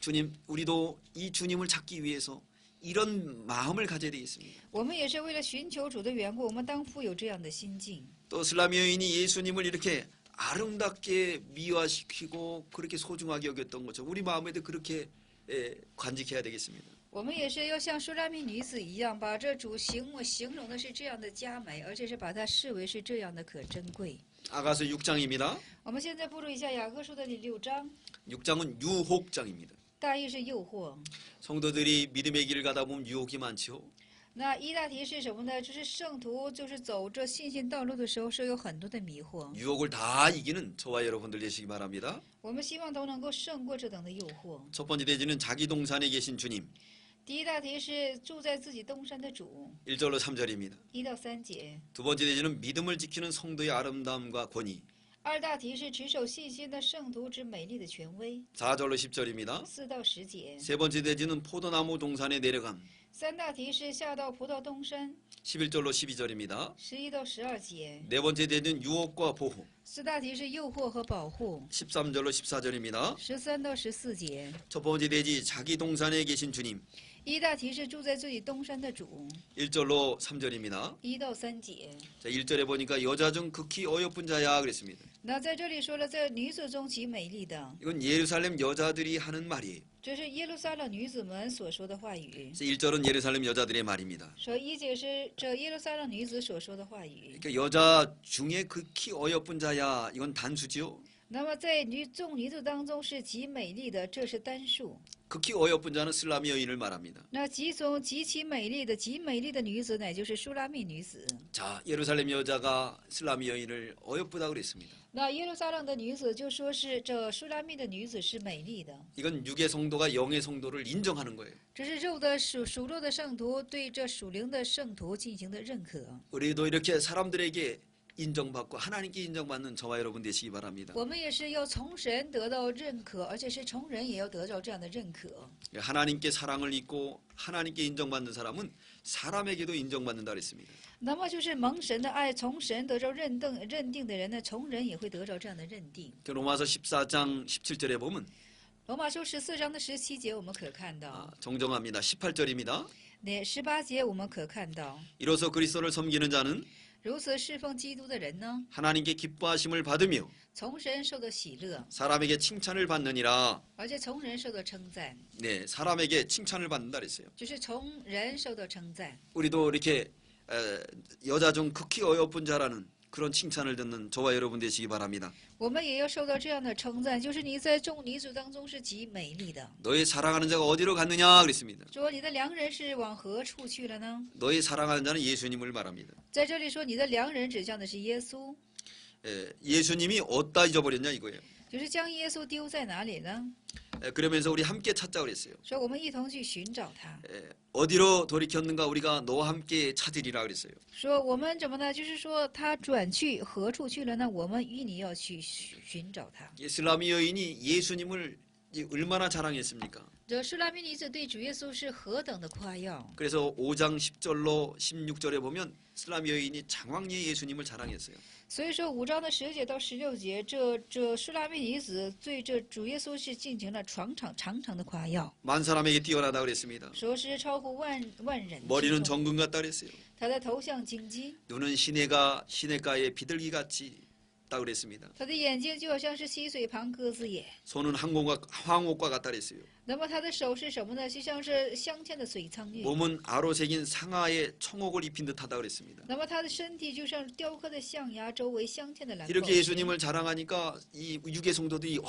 주님 우리도 이 주님을 찾기 위해서 이런 마음을 가져야 되겠습니다. 我们也是为了寻求主的缘故，我们当负有这样的心境。 또 슬라미 여인이 예수님을 이렇게 아름답게 미화시키고 그렇게 소중하게 여겼던 것처럼 우리 마음에도 그렇게 간직해야 되겠습니다. 我们也是要像舒拉密女子一样，把这主形容的是这样的佳美，而且是把它视为是这样的可珍贵。 아가서 6장입니다. 我们现在步入一下雅各书的第6章， 6장은 유혹장입니다. 大意是诱惑。 성도들이 믿음의 길을 가다 보면 유혹이 많지요. 那一大题是什么呢？就是圣徒就是走这信心道路的时候是有很多的迷惑， 유혹을 다 이기는 저와 여러분들 되시기 바랍니다. 我们希望都能够胜过这等的诱惑。 첫 번째 대지는 자기 동산에 계신 주님. 第一大题是住在自己东山的主， 1절로 3절입니다. 1到3节。 두 번째 대지는 믿음을 지키는 성도의 아름다움과 권위. 二大题是持守信心的圣徒之美丽的权威， 4절로 10절입니다. 4到10节。 세 번째 대지는 포도나무 동산에 내려감. 三大题是下到葡萄东山， 11절로 12절입니다. 11到12节。 네 번째 대지는 유혹과 보호. 四大题是诱惑和保护， 13절로 14절입니다. 13到14节。 첫 번째 대지 자기 동산에 계신 주님. 一大题是住在自己东山的主， 1절로 3절입니다. 1到3节。 자, 1절에 보니까 여자 중 극히 어여쁜 자야 그랬습니다. 那在这里说了，在女子中极美丽的， 이건 예루살렘 여자들이 하는 말이에요. 这是耶路撒冷女子们所说的话语。 그래서 1절은 예루살렘 여자들의 말입니다. 说一节是这耶路撒冷女子所说的话语。 그러니까 여자 중에 극히 어여쁜 자야 이건 단수지요. 那么在众女子当中是极美丽的，这是单数。 극히 어여쁜 자는 슬라미 여인을 말합니다. 那极其美丽的女子，乃就是舒拉密女子。 자, 예루살렘 여자가 슬라미 여인을 어여쁘다 그랬습니다. 那耶路撒冷的女子就说是这舒拉密的女子是美丽的， 이건 육의 성도가 영의 성도를 인정하는 거예요. 这是属肉的圣徒对这属灵的圣徒进行的认可。 우리도 이렇게 사람들에게 인정받고 하나님께 인정받는 저와 여러분 되시기 바랍니다. 我们也是要从神得到认可，而且是从人也要得到这样的认可。 하나님께 사랑을 입고 하나님께 인정받는 사람은 사람에게도 인정받는다 그랬습니다. 那么就是蒙神的爱，从神得着认定的人呢，从人也会得着这样的认定。 로마서 14장 17절에 보면 罗马书14章的17节我们可看到， 정정합니다. 18절입니다. 那18节我们可看到， 이로써 그리스도를 섬기는 자는 如此侍奉基督的人呢， 하나님께 기뻐하심을 받으며 从神受到喜乐， 사람에게 칭찬을 받느니라. 而且从人受到称赞， 네, 사람에게 칭찬을 받는다 그랬어요. 就是从人受到称赞。 우리도 이렇게 여자 중 극히 어여쁜 자라는 그런 칭찬을 듣는 저와 여러분 되시기 바랍니다. 我们也要受到这样的称赞，就是你在众女子当中是极美丽的。 너희 사랑하는 자가 어디로 갔느냐 그랬습니다. 说你的良人是往何处去了呢？ 너희 사랑하는 자는 예수님을 말합니다. 在这里说你的良人指向的是耶稣， 예수님이 어디다 잊어버렸냐 이거예요. 就是将耶稣丢在哪里呢？ 그러면서 우리 함께 찾자 그랬어요. 说我们一同去寻找他。 어디로 돌이켰는가 우리가 너와 함께 찾으리라 그랬어요. 说我们怎么呢？就是说他转去何处去了呢？我们与你要去寻找他。 슬라미 여인이 예수님을 얼마나 자랑했습니까? 这施拉米女子对主耶稣是何等的夸耀。 그래서 5장 10절로 16절에 보면 슬라미 여인이 장황리에 예수님을 자랑했어요. 所以说5章的10节到16节，这施拉米女子对这主耶稣是进行了长长的夸耀， 만 사람에게 뛰어나다 그랬습니다. 说是超乎万人之 머리는 中。 정금 같다 그랬어요. 他的头像荆棘， 눈은 시내가의 비둘기 같이 딱 그랬습니다. 他的眼睛就好像是溪水旁鸽子眼。 손은 황옥과 같다 그랬어요. 那么他的手是什么呢？就像是香天的水苍玉。 몸은 아로 새긴 상하에 청옥을 입힌 듯하다 그랬습니다. 那么他的身体就像雕刻的象牙，周围香天的蓝宝 이렇게 石。 예수님을 자랑하니까 이 유괴 성도들이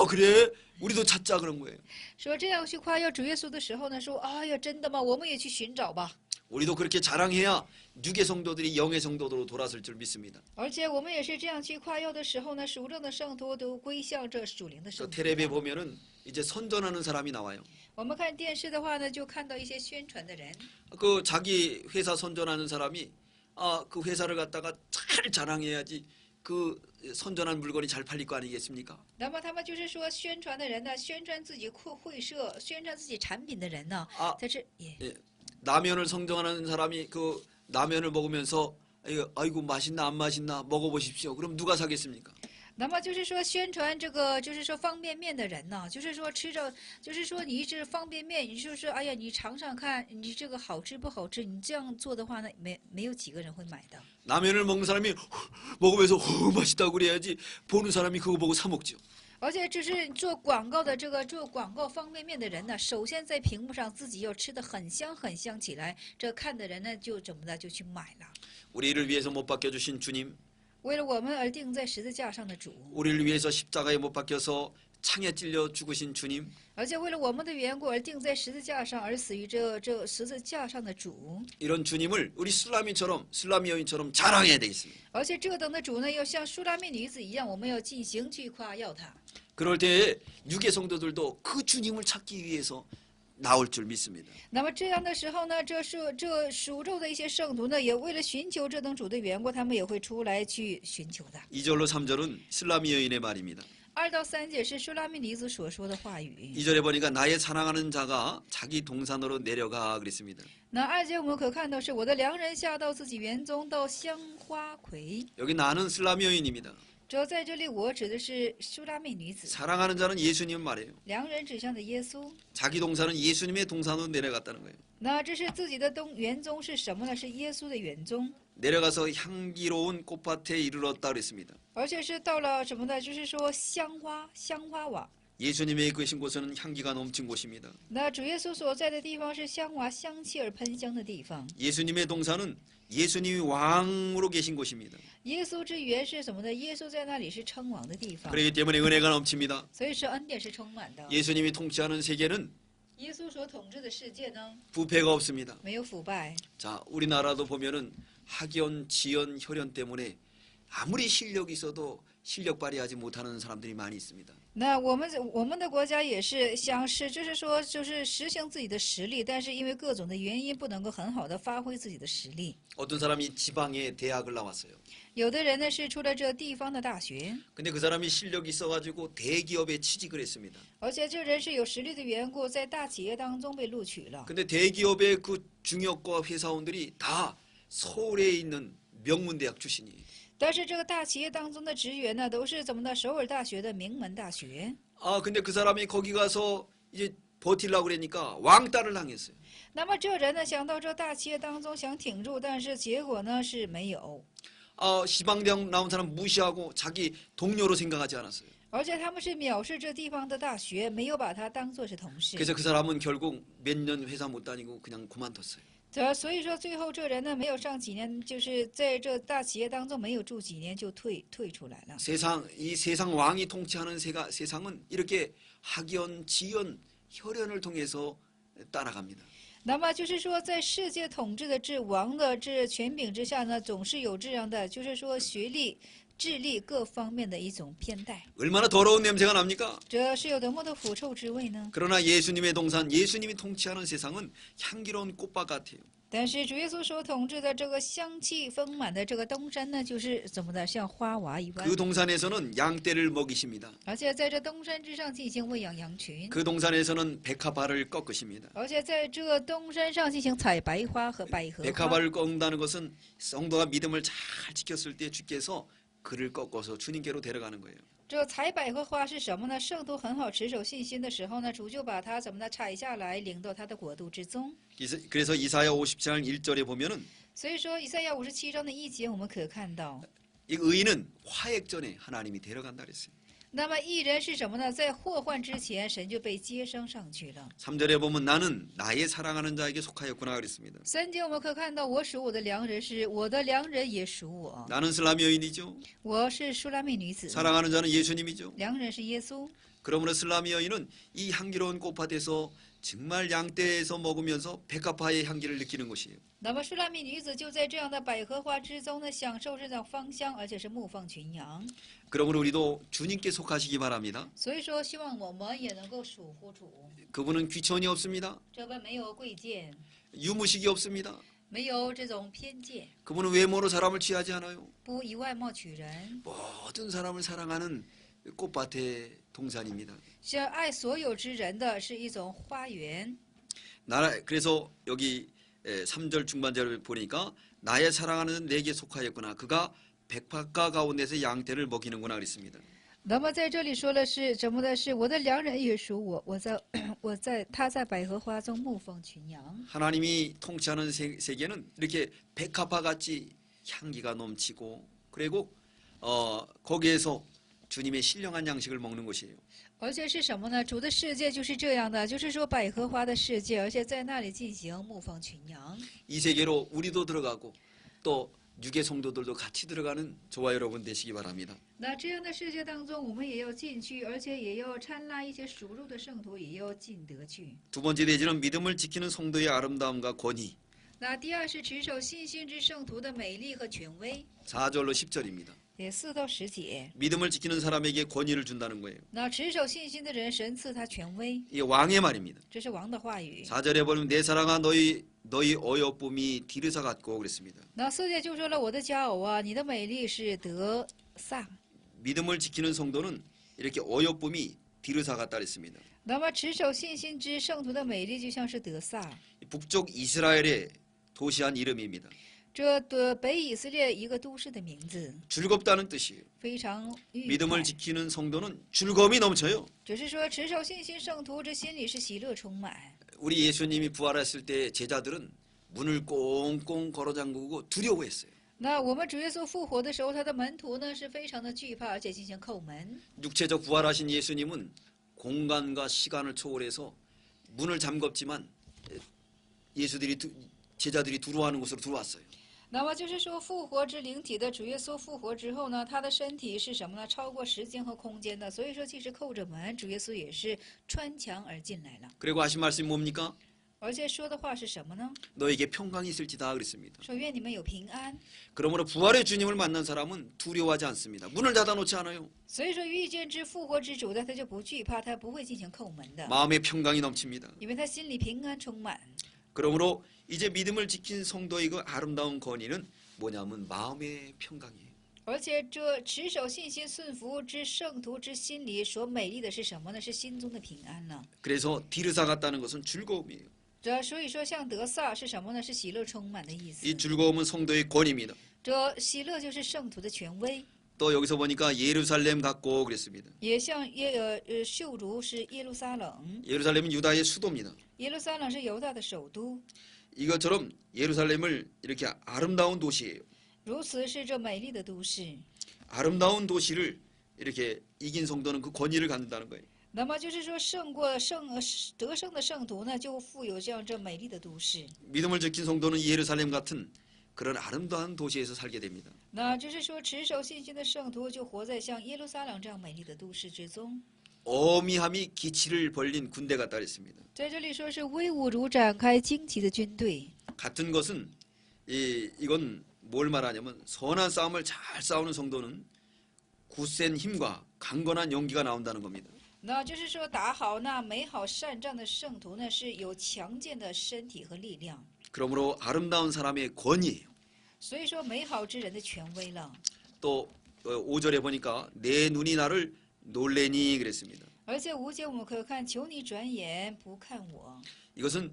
그래? 우리도 찾자 그런 거예요. 说这样去夸耀主耶稣的时候呢，说哎呀，真的吗？我们也去寻找吧。 우리도 그렇게 자랑해야 유괴 성도들이 영의 성도로 돌아설 줄 믿습니다. 而且我们也是这样去夸耀的时候呢，属灵的圣徒都归向这属灵的 저 圣徒。 텔레비에 보면은 이제 선전하는 사람이 나와요. 我们看电视的话呢，就看到一些宣传的人， 그 자기 회사 선전하는 사람이 그 회사를 갖다가 잘 자랑해야지 그 선전한 물건이 잘 팔릴 거 아니겠습니까? 那么他们就是说宣传的人呢，宣传自己会社、宣传自己产品的人呢， 아 在这也 라면을 성정하는 사람이 그 라면을 먹으면서 아이고 맛있나 안 맛있나 먹어보십시오. 그럼 누가 사겠습니까? 那么就是说宣传这个，就是说方便面的人呢，就是说吃着，就是说你这方便面，你就是哎呀，你尝尝看，你这个好吃不好吃？你这样做的话呢，没有几个人会买的。 라면을 먹는 사람이 먹으면서 맛있다고 그래야지 보는 사람이 그거 보고 사 먹죠. 而且这是做广告的做广告方便面的人呢，首先在屏幕上自己要吃的很香起来，这看的人呢就怎么的就去买了。 우리를 위해서 못 박혀 주신 주님, 为了我们而钉在十字架上的主， 우리를 위해서 십자가에 못 박혀서 창에 찔려 죽으신 주님, 而且为了我们的缘故而钉在十字架上而死于这十字架上的主， 이런 주님을 우리 슬라미 여인처럼 자랑해야 되겠습니다. 而且这等的主呢，要像舒拉密女子一样，我们要进行去夸耀他。 그럴 때에 유괴 성도들도 그 주님을 찾기 위해서 나올 줄 믿습니다. 那么这样的时候呢，这属咒的一些圣徒呢，也为了寻求这等主的缘故，他们也会出来去寻求的。 2절로 3절은 슬라미 여인의 말입니다. 2到3节是舒拉密女子所说的话语。 2절에 보니까 나의 사랑하는 자가 자기 동산으로 내려가 그랬습니다. 那2节我们可看到是我的良人下到自己园中，到香花葵。 여기 나는 슬라미 여인입니다. 这在这里我指的是舒拉密女子， 사랑하는 자는 예수님 말이에요. 良人指向的耶稣。 자기 동산은 예수님의 동산으로 내려갔다는 거예요. 那这是自己的园中是什么呢？是耶稣的园中， 내려가서 향기로운 꽃밭에 이르렀다 그랬습니다. 而且是到了什么呢？就是说香花网。 예수님의 계신 곳은 향기가 넘친 곳입니다. 那主耶稣所在的地方是香华香气而喷香的地方。 예수님의 동산은 예수님이 왕으로 계신 곳입니다. 耶稣之园是什么呢？耶稣在那里是称王的地方， 그렇기 때문에 은혜가 넘칩니다. 所以是恩典是充满的。 예수님이 통치하는 세계는 耶稣所统治的世界呢， 부패가 없습니다. 没有腐败。 자, 우리나라도 보면은 학연, 지연, 혈연 때문에 아무리 실력이 있어도 실력 발휘하지 못하는 사람들이 많이 있습니다. 那我们的国家也是想是，就是说，就是实行自己的实力，但是因为各种的原因，不能够很好的发挥自己的实力。 어떤 사람이 지방의 대학을 나왔어요. 有的人呢是出了这地方的大学， 근데 그 사람이 실력이 있어가지고 대기업에 취직을 했습니다. 而且这人是有实力的缘故，在大企业当中被录取了。 근데 대기업의 그 중역과 회사원들이 다 서울에 있는 명문대학 출신이에요. 但是这个大企业当中的职员呢，都是怎么的？首尔大学的名门大学。 근데 그 사람이 거기 가서 이제 버틸라고 그러니까 왕따를 당했어요. 那么这人呢，想到这大企业当中想挺住，但是结果呢是没有， 시방대학 나온 사람 무시하고 자기 동료로 생각하지 않았어요. 而且他们是藐视这地方的大学，没有把他当做是同事。 그래서 그 사람은 결국 몇 년 회사 못 다니고 그냥 그만뒀어요. 所以说最后这人呢没有上几年，就是在这大企业当中没有住几年就退出来了。 이 세상 왕이 통치하는 세상은 이렇게 학연, 지연, 혈연을 통해서 따라갑니다. 那么就是说，在世界统治的王的权柄之下呢，总是有这样的，就是说学历、智力各方面的一种偏待。 얼마나 더러운 냄새가 납니까? 这是有多么的腐臭之味呢？ 그러나 예수님의 동산, 예수님이 통치하는 세상은 향기로운 꽃밭 같아요. 但是主耶稣所统治的这个香气丰满的这个东山呢，就是怎么的，像花娃一般。 그 동산에서는 양떼를 먹이십니다. 而且在这东山之上进行喂养羊群， 그 동산에서는 백합화를 꺾으십니다. 而且在这东山上进行采白花和百合花。 백합화를 꺾는다는 것은 성도가 믿음을 잘 지켰을 때 주께서 그를 꺾어서 주님께로 데려가는 거예요. 这采百合花是什么呢？圣徒很好持守信心的时候呢，主就把它怎么的采下来，领到他的国度之中。 그래서 이사야 57장 1절에 보면은 所以说，以赛亚57章的1节，我们可看到， 이 의인은 화액 전에 하나님이 데려간다 그랬어요. 那么义人是什么呢？在祸患之前，神就被接升上去了。 3절에 보면 나는 나의 사랑하는 자에게 속하였구나 그랬습니다. 3节我们可看到，我属我的良人是我的良人也属我， 나는 슬라미 여인이죠. 我是舒拉密女子， 사랑하는 자는 예수님이죠. 良人是耶稣。 그러므로 슬라미 여인은 이 향기로운 꽃밭에서 정말 양떼에서 먹으면서 백합화의 향기를 느끼는 것이에요. 那么舒拉密女子就在这样的百合花之中呢，享受这种芳香，而且是牧放群羊。 그러므로 우리도 주님께 속하시기 바랍니다. 所以说，希望我们也能够属乎主。 그분은 귀천이 없습니다. 这位没有贵贱， 유무식이 없습니다. 没有这种偏见， 그분은 외모로 사람을 취하지 않아요. 不以外貌取人， 모든 사람을 사랑하는 꽃밭의 동산입니다. 是爱所有之人的，是一种花园。 그래서 여기 3절 중반절을 보니까 나의 사랑하는 내게 속하였구나. 그가 백합화 가운데서 양떼를 먹이는구나 그랬습니다. 那么在这里说的是什么呢？是我的良人也属我，他在百合花中牧放群羊。 하나님이 통치하는 세계는 이렇게 백합화 같이 향기가 넘치고 그리고 거기에서 주님의 신령한 양식을 먹는 것이에요. 而且是什么呢？主的世界就是这样的，就是说百合花的世界，而且在那里进行牧放群羊。 이 세계로 우리도 들어가고 또 유괴 성도들도 같이 들어가는 저와 여러분 되시기 바랍니다. 那这样的世界当中，我们也要进去，而且也要掺拉一些属肉的圣徒，也要进得去。 두 번째 대지는 믿음을 지키는 성도의 아름다움과 권위. 那第二是持守信心之圣徒的美丽和权威， 4절로 10절입니다. 也4到10节。 믿음을 지키는 사람에게 권위를 준다는 거예요. 那持守信心的人，神赐他权威， 이게 왕의 말입니다. 这是王的话语。 4절에 보면 내 사랑아 너희 어여쁨이 디르사 같고 그랬습니다. 那4节就说了：“我的佳偶啊，你的美丽是得撒。 믿음을 지키는 성도는 이렇게 어여쁨이 디르사 같다 그랬습니다. 那么持守信心之圣徒的美丽，就像是得撒。 북쪽 이스라엘의 도시 한 이름입니다. 这的北以色列一个都市的名字， 즐겁다는 뜻이에요. 非常愉快 믿음을 。 지키는 성도는 즐거움이 넘쳐요. 只是说持守信心圣徒之心里是喜乐充满。 우리 예수님이 부활했을 때 제자들은 문을 꽁꽁 걸어 잠그고 두려워했어요. 那我们主耶稣复活的时候，他的门徒呢是非常的惧怕，而且进行叩门。 육체적 부활하신 예수님은 공간과 시간을 초월해서 문을 잠궜지만 제자들이 두려워하는 곳으로 들어왔어요. 那么就是说，复活之灵体的主耶稣复活之后呢，他的身体是什么呢？超过时间和空间的。所以说，即使扣着门，主耶稣也是穿墙而进来了。 그리고 하신 말씀이 뭡니까? 而且说的话是什么呢？ 너에게 평강이 있을지다 그랬습니다. 说愿你们有平安。 그러므로 부활의 주님을 만난 사람은 두려워하지 않습니다. 문을 닫아놓지 않아요. 所以说，遇见之复活之主的，他就不惧怕，他不会进行叩门的， 마음의 평강이 넘칩니다. 因为他心里平安充满。 그러므로 이제 믿음을 지킨 성도의 그 아름다운 권위는 뭐냐면 마음의 평강이에요. 而且这持守信心顺服之圣徒之心里所美丽的是什么呢？是心中的平安呢。 그래서 디르사 같다는 것은 즐거움이에요. 这所以说，像得撒是什么呢？是喜乐充满的意思。 이 즐거움은 성도의 권위입니다. 这喜乐就是圣徒的权威。또 여기서 보니까 예루살렘 같고 그랬습니다. 也像秀竹是耶路撒冷， 예루살렘은 유다의 수도입니다. 耶路撒冷是犹大的首都， 이것처럼 예루살렘을 이렇게 아름다운 도시예요. 如此是这美丽的都市。 아름다운 도시를 이렇게 이긴 성도는 그 권위를 갖는다는 거예요. 那么就是说，得胜的圣徒呢，就富有这样这美丽的都市。 믿음을 지킨 성도는 예루살렘 같은 그런 아름다운 도시에서 살게 됩니다. 那就是说，持守信心的圣徒就活在像耶路撒冷这样美丽的都市之中。 어미함이 기치를 벌린 군대 같다 그랬습니다. 在这里说是威武如展开旌旗的军队。 같은 것은 이건 뭘 말하냐면 선한 싸움을 잘 싸우는 성도는 굳센 힘과 강건한 용기가 나온다는 겁니다. 那就是说，打好那美好善战的圣徒呢，是有强健的身体和力量。 그러므로 아름다운 사람의 권위예요. 所以说，美好之人的权威了。 또 5절에 보니까 내 눈이 나를 놀래니 그랬습니다. 而且5节我们可以看，求你转眼不看我。 이것은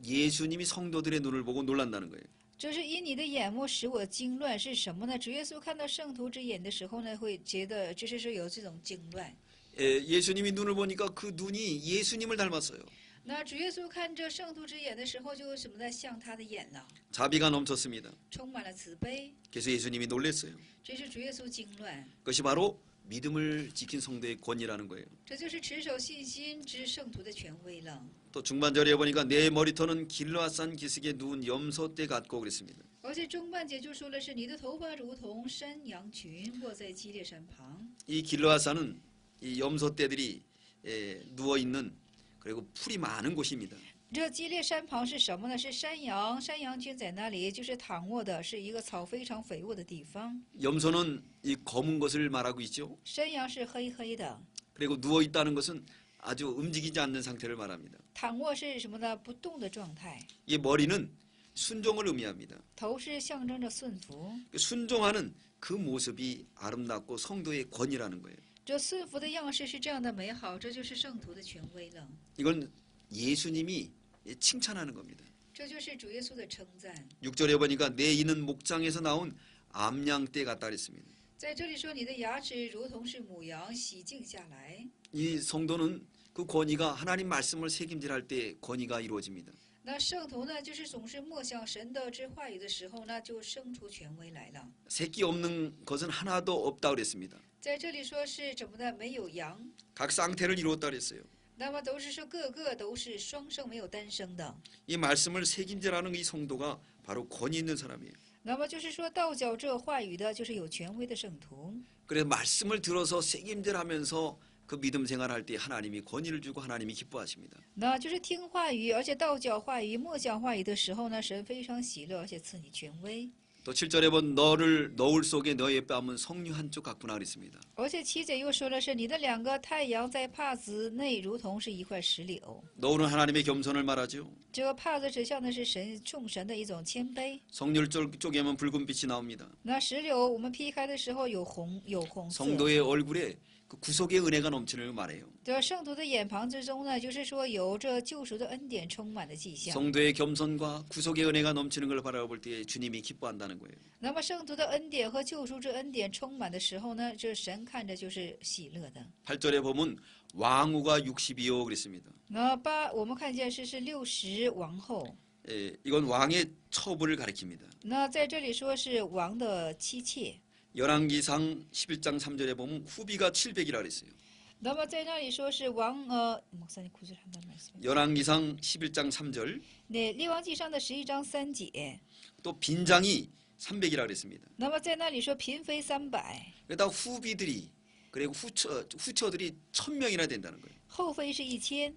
예수님이 성도들의 눈을 보고 놀란다는 거예요. 这是因你的眼目使我惊乱，是什么呢？主耶稣看到圣徒之眼的时候呢，会觉得就是说有这种惊乱。 예수님이 눈을 보니까 그 눈이 예수님을 닮았어요. 那主耶稣看这圣徒之眼的时候，就什么呢？像他的眼呢， 자비가 넘쳤습니다. 充满了慈悲。 그래서 예수님이 놀랐어요. 这是主耶稣惊乱， 그것이 바로 믿음을 지킨 성도의 권위라는 거예요. 这就是持守信心之圣徒的权威了。 또 중반절에 보니까 내 머리털은 길라산 기슭에 누운 염소떼 같고 그랬습니다. 而且中半节就说的是你的头发如同山羊群卧在基列山旁。 이 길라산은 이 염소떼들이 누워 있는 그리고 풀이 많은 곳입니다. 这基列山旁是什么呢？是山羊群在那里，就是躺卧的，是一个草非常肥沃的地方。 염소는 이 검은 것을 말하고 있죠. 山羊是黑黑的， 그리고 누워 있다는 것은 아주 움직이지 않는 상태를 말합니다. 躺卧是什么呢？不动的状态。 이 머리는 순종을 의미합니다. 头是象征着顺服， 순종하는 그 모습이 아름답고 성도의 권위라는 거예요. 这顺服的样式是这样的美好，这就是圣徒的权威了， 이건 예수님이 칭찬하는 겁니다. 这就是主耶稣的称赞。 6절에 보니까 내 이는 목장에서 나온 암양떼 같다 그랬습니다. 在这里说，你的牙齿如同是母羊洗净下来。 이 성도는 그 권위가 하나님 말씀을 새김질할 때 권위가 이루어집니다. 那圣徒呢，就是总是默想神的之话语的时候呢，就生出权威来了。 새끼 없는 것은 하나도 없다 그랬습니다. 在这里说是怎么的？没有羊， 각 쌍태를 이루었다 그랬어요. 那么都是说个个都是双生，没有单生的。 이 말씀을 새김질하는 이 성도가 바로 권위 있는 사람이에요. 那么就是说道教这话语的，就是有权威的圣徒。 그래서 말씀을 들어서 새김질하면서 그 믿음 생활할 때 하나님이 권위를 주고 하나님이 기뻐하십니다. 那就是听话语，而且道教话语、默想话语的时候呢，神非常喜乐，而且赐你权威。 또 7절에 본 너를 너울 속에 너의 뺨은 석류 한쪽 같구나 그랬습니다. 而且7节又说的是，你的2个太阳在帕子内，如同是一块石榴。 너울은 하나님의 겸손을 말하죠. 这个帕子指向的是众神的一种谦卑。 석류를 쪼개면 붉은 빛이 나옵니다. 那石榴我们劈开的时候有红色。 성도의 얼굴에 그 구속의 은혜가 넘치는 걸 말해요. 这圣徒的眼旁之中呢，就是说有这救赎的恩典充满的迹象。 성도의 겸손과 구속의 은혜가 넘치는 걸 바라볼 때 주님이 기뻐한다는 거예요. 那么圣徒的恩典和救赎之恩典充满的时候呢，这神看着就是喜乐的。 8절에 보면 왕후가 60이요 그랬습니다. 那我们看见是60王后。 이건 왕의 처부를 가리킵니다. 那在这里说是王的妻妾。 열왕기상 11장 3절에 보면 후비가 700이라 그랬어요. 那么在那里说是王목사님 구절 한번 말씀해. 열왕기상 11장 3절 네,列王记上的11章3节。 또 빈장이 300이라 그랬습니다. 那么在那里说嫔妃300， 그러다 후비들이 그리고 후처들이 1000명이나 된다는 거예요. 后妃是1000，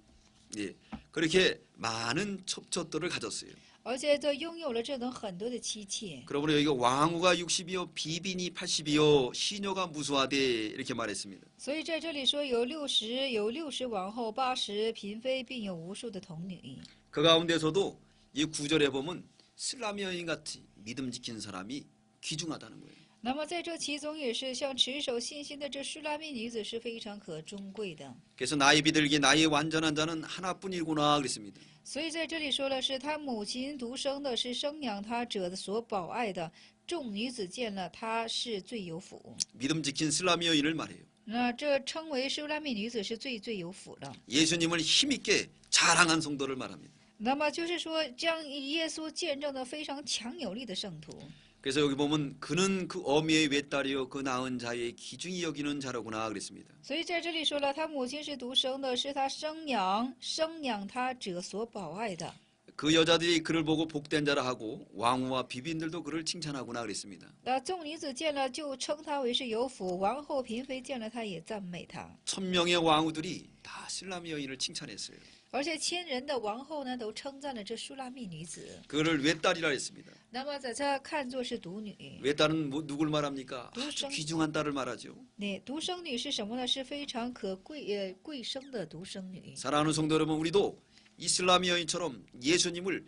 예, 그렇게 많은 첩처들을 가졌어요. 而且这拥有了这等很多的妻妾。 그러므로 여기가 왕후가 60이요 비빈이 80이요 시녀가 무수하되 이렇게 말했습니다. 所以在这里说有60王后，80嫔妃，并有无数的童女。 그 가운데서도 이 9절에 보면 슬라미 여인 같이 믿음 지킨 사람이 귀중하다는 거예요. 那么在这其中也是像持守信心的这书拉密女子是非常可尊贵的。 그래서 나의 비둘기 나의 완전한 자는 하나뿐이구나 그랬습니다. 所以在这里说的是他母亲独生的，是生养他者的所保爱的，众女子见了她是最有福。 믿음 지킨 슬라미 여인을 말해요. 那这称为书拉密女子是最有福的。 예수님을 힘있게 자랑한 성도를 말합니다. 那么就是说，将耶稣见证的非常强有力的圣徒。 그래서 여기 보면 그는 그 어미의 외딸이요 그 낳은 자의 기중히 여기는 자로구나 그랬습니다. 所以在这里说了，他母亲是独生的，是他生养他者所保爱的。 그 여자들이 그를 보고 복된 자라 하고 왕후와 비빈들도 그를 칭찬하구나 그랬습니다. 那众女子见了就称他为是有福，王后嫔妃见了他也赞美他。 천명의 왕후들이 다 슬라미 여인을 칭찬했어요. 而且千人的王后呢，都称赞了这书拉密女子。 그를 외딸이라 했습니다. 那么在这看作是独女。 외딸은 누굴 말합니까? 아주独生。 귀중한 딸을 말하죠. 那独生女是什么呢？是非常贵生的独生女。 사랑하는 성도 여러분, 우리도 이슬라미 여인처럼 예수님을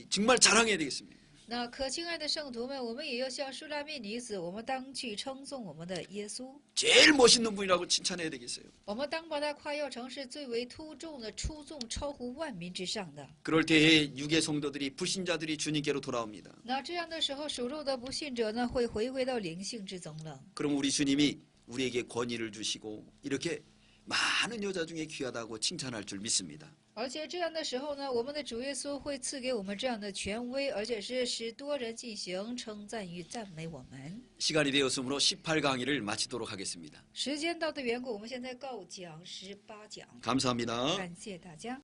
정말 자랑해야 되겠습니다. 那可亲爱的圣徒们，我们也要像书拉密女子，我们当去称颂我们的耶稣， 제일 멋있는 분이라고 칭찬해야 되겠어요. 我们当把他夸耀成是最为出众的、出众超乎万民之上的。 그럴 때에 육의 성도들이 불신자들이 주님께로 돌아옵니다. 那这样的时候，属肉的不信者呢，会回归到灵性之中了。 그럼 우리 주님이 우리에게 권위를 주시고 이렇게 많은 여자 중에 귀하다고 칭찬할 줄 믿습니다. 而且这样的时候呢，我们的主耶稣会赐给我们这样的权威，而且是使多人进行称赞与赞美我们。 시간이 되었으므로 18강의를 마치도록 하겠습니다. 时间到的缘故，我们现在告讲18讲。 감사합니다. 感谢大家。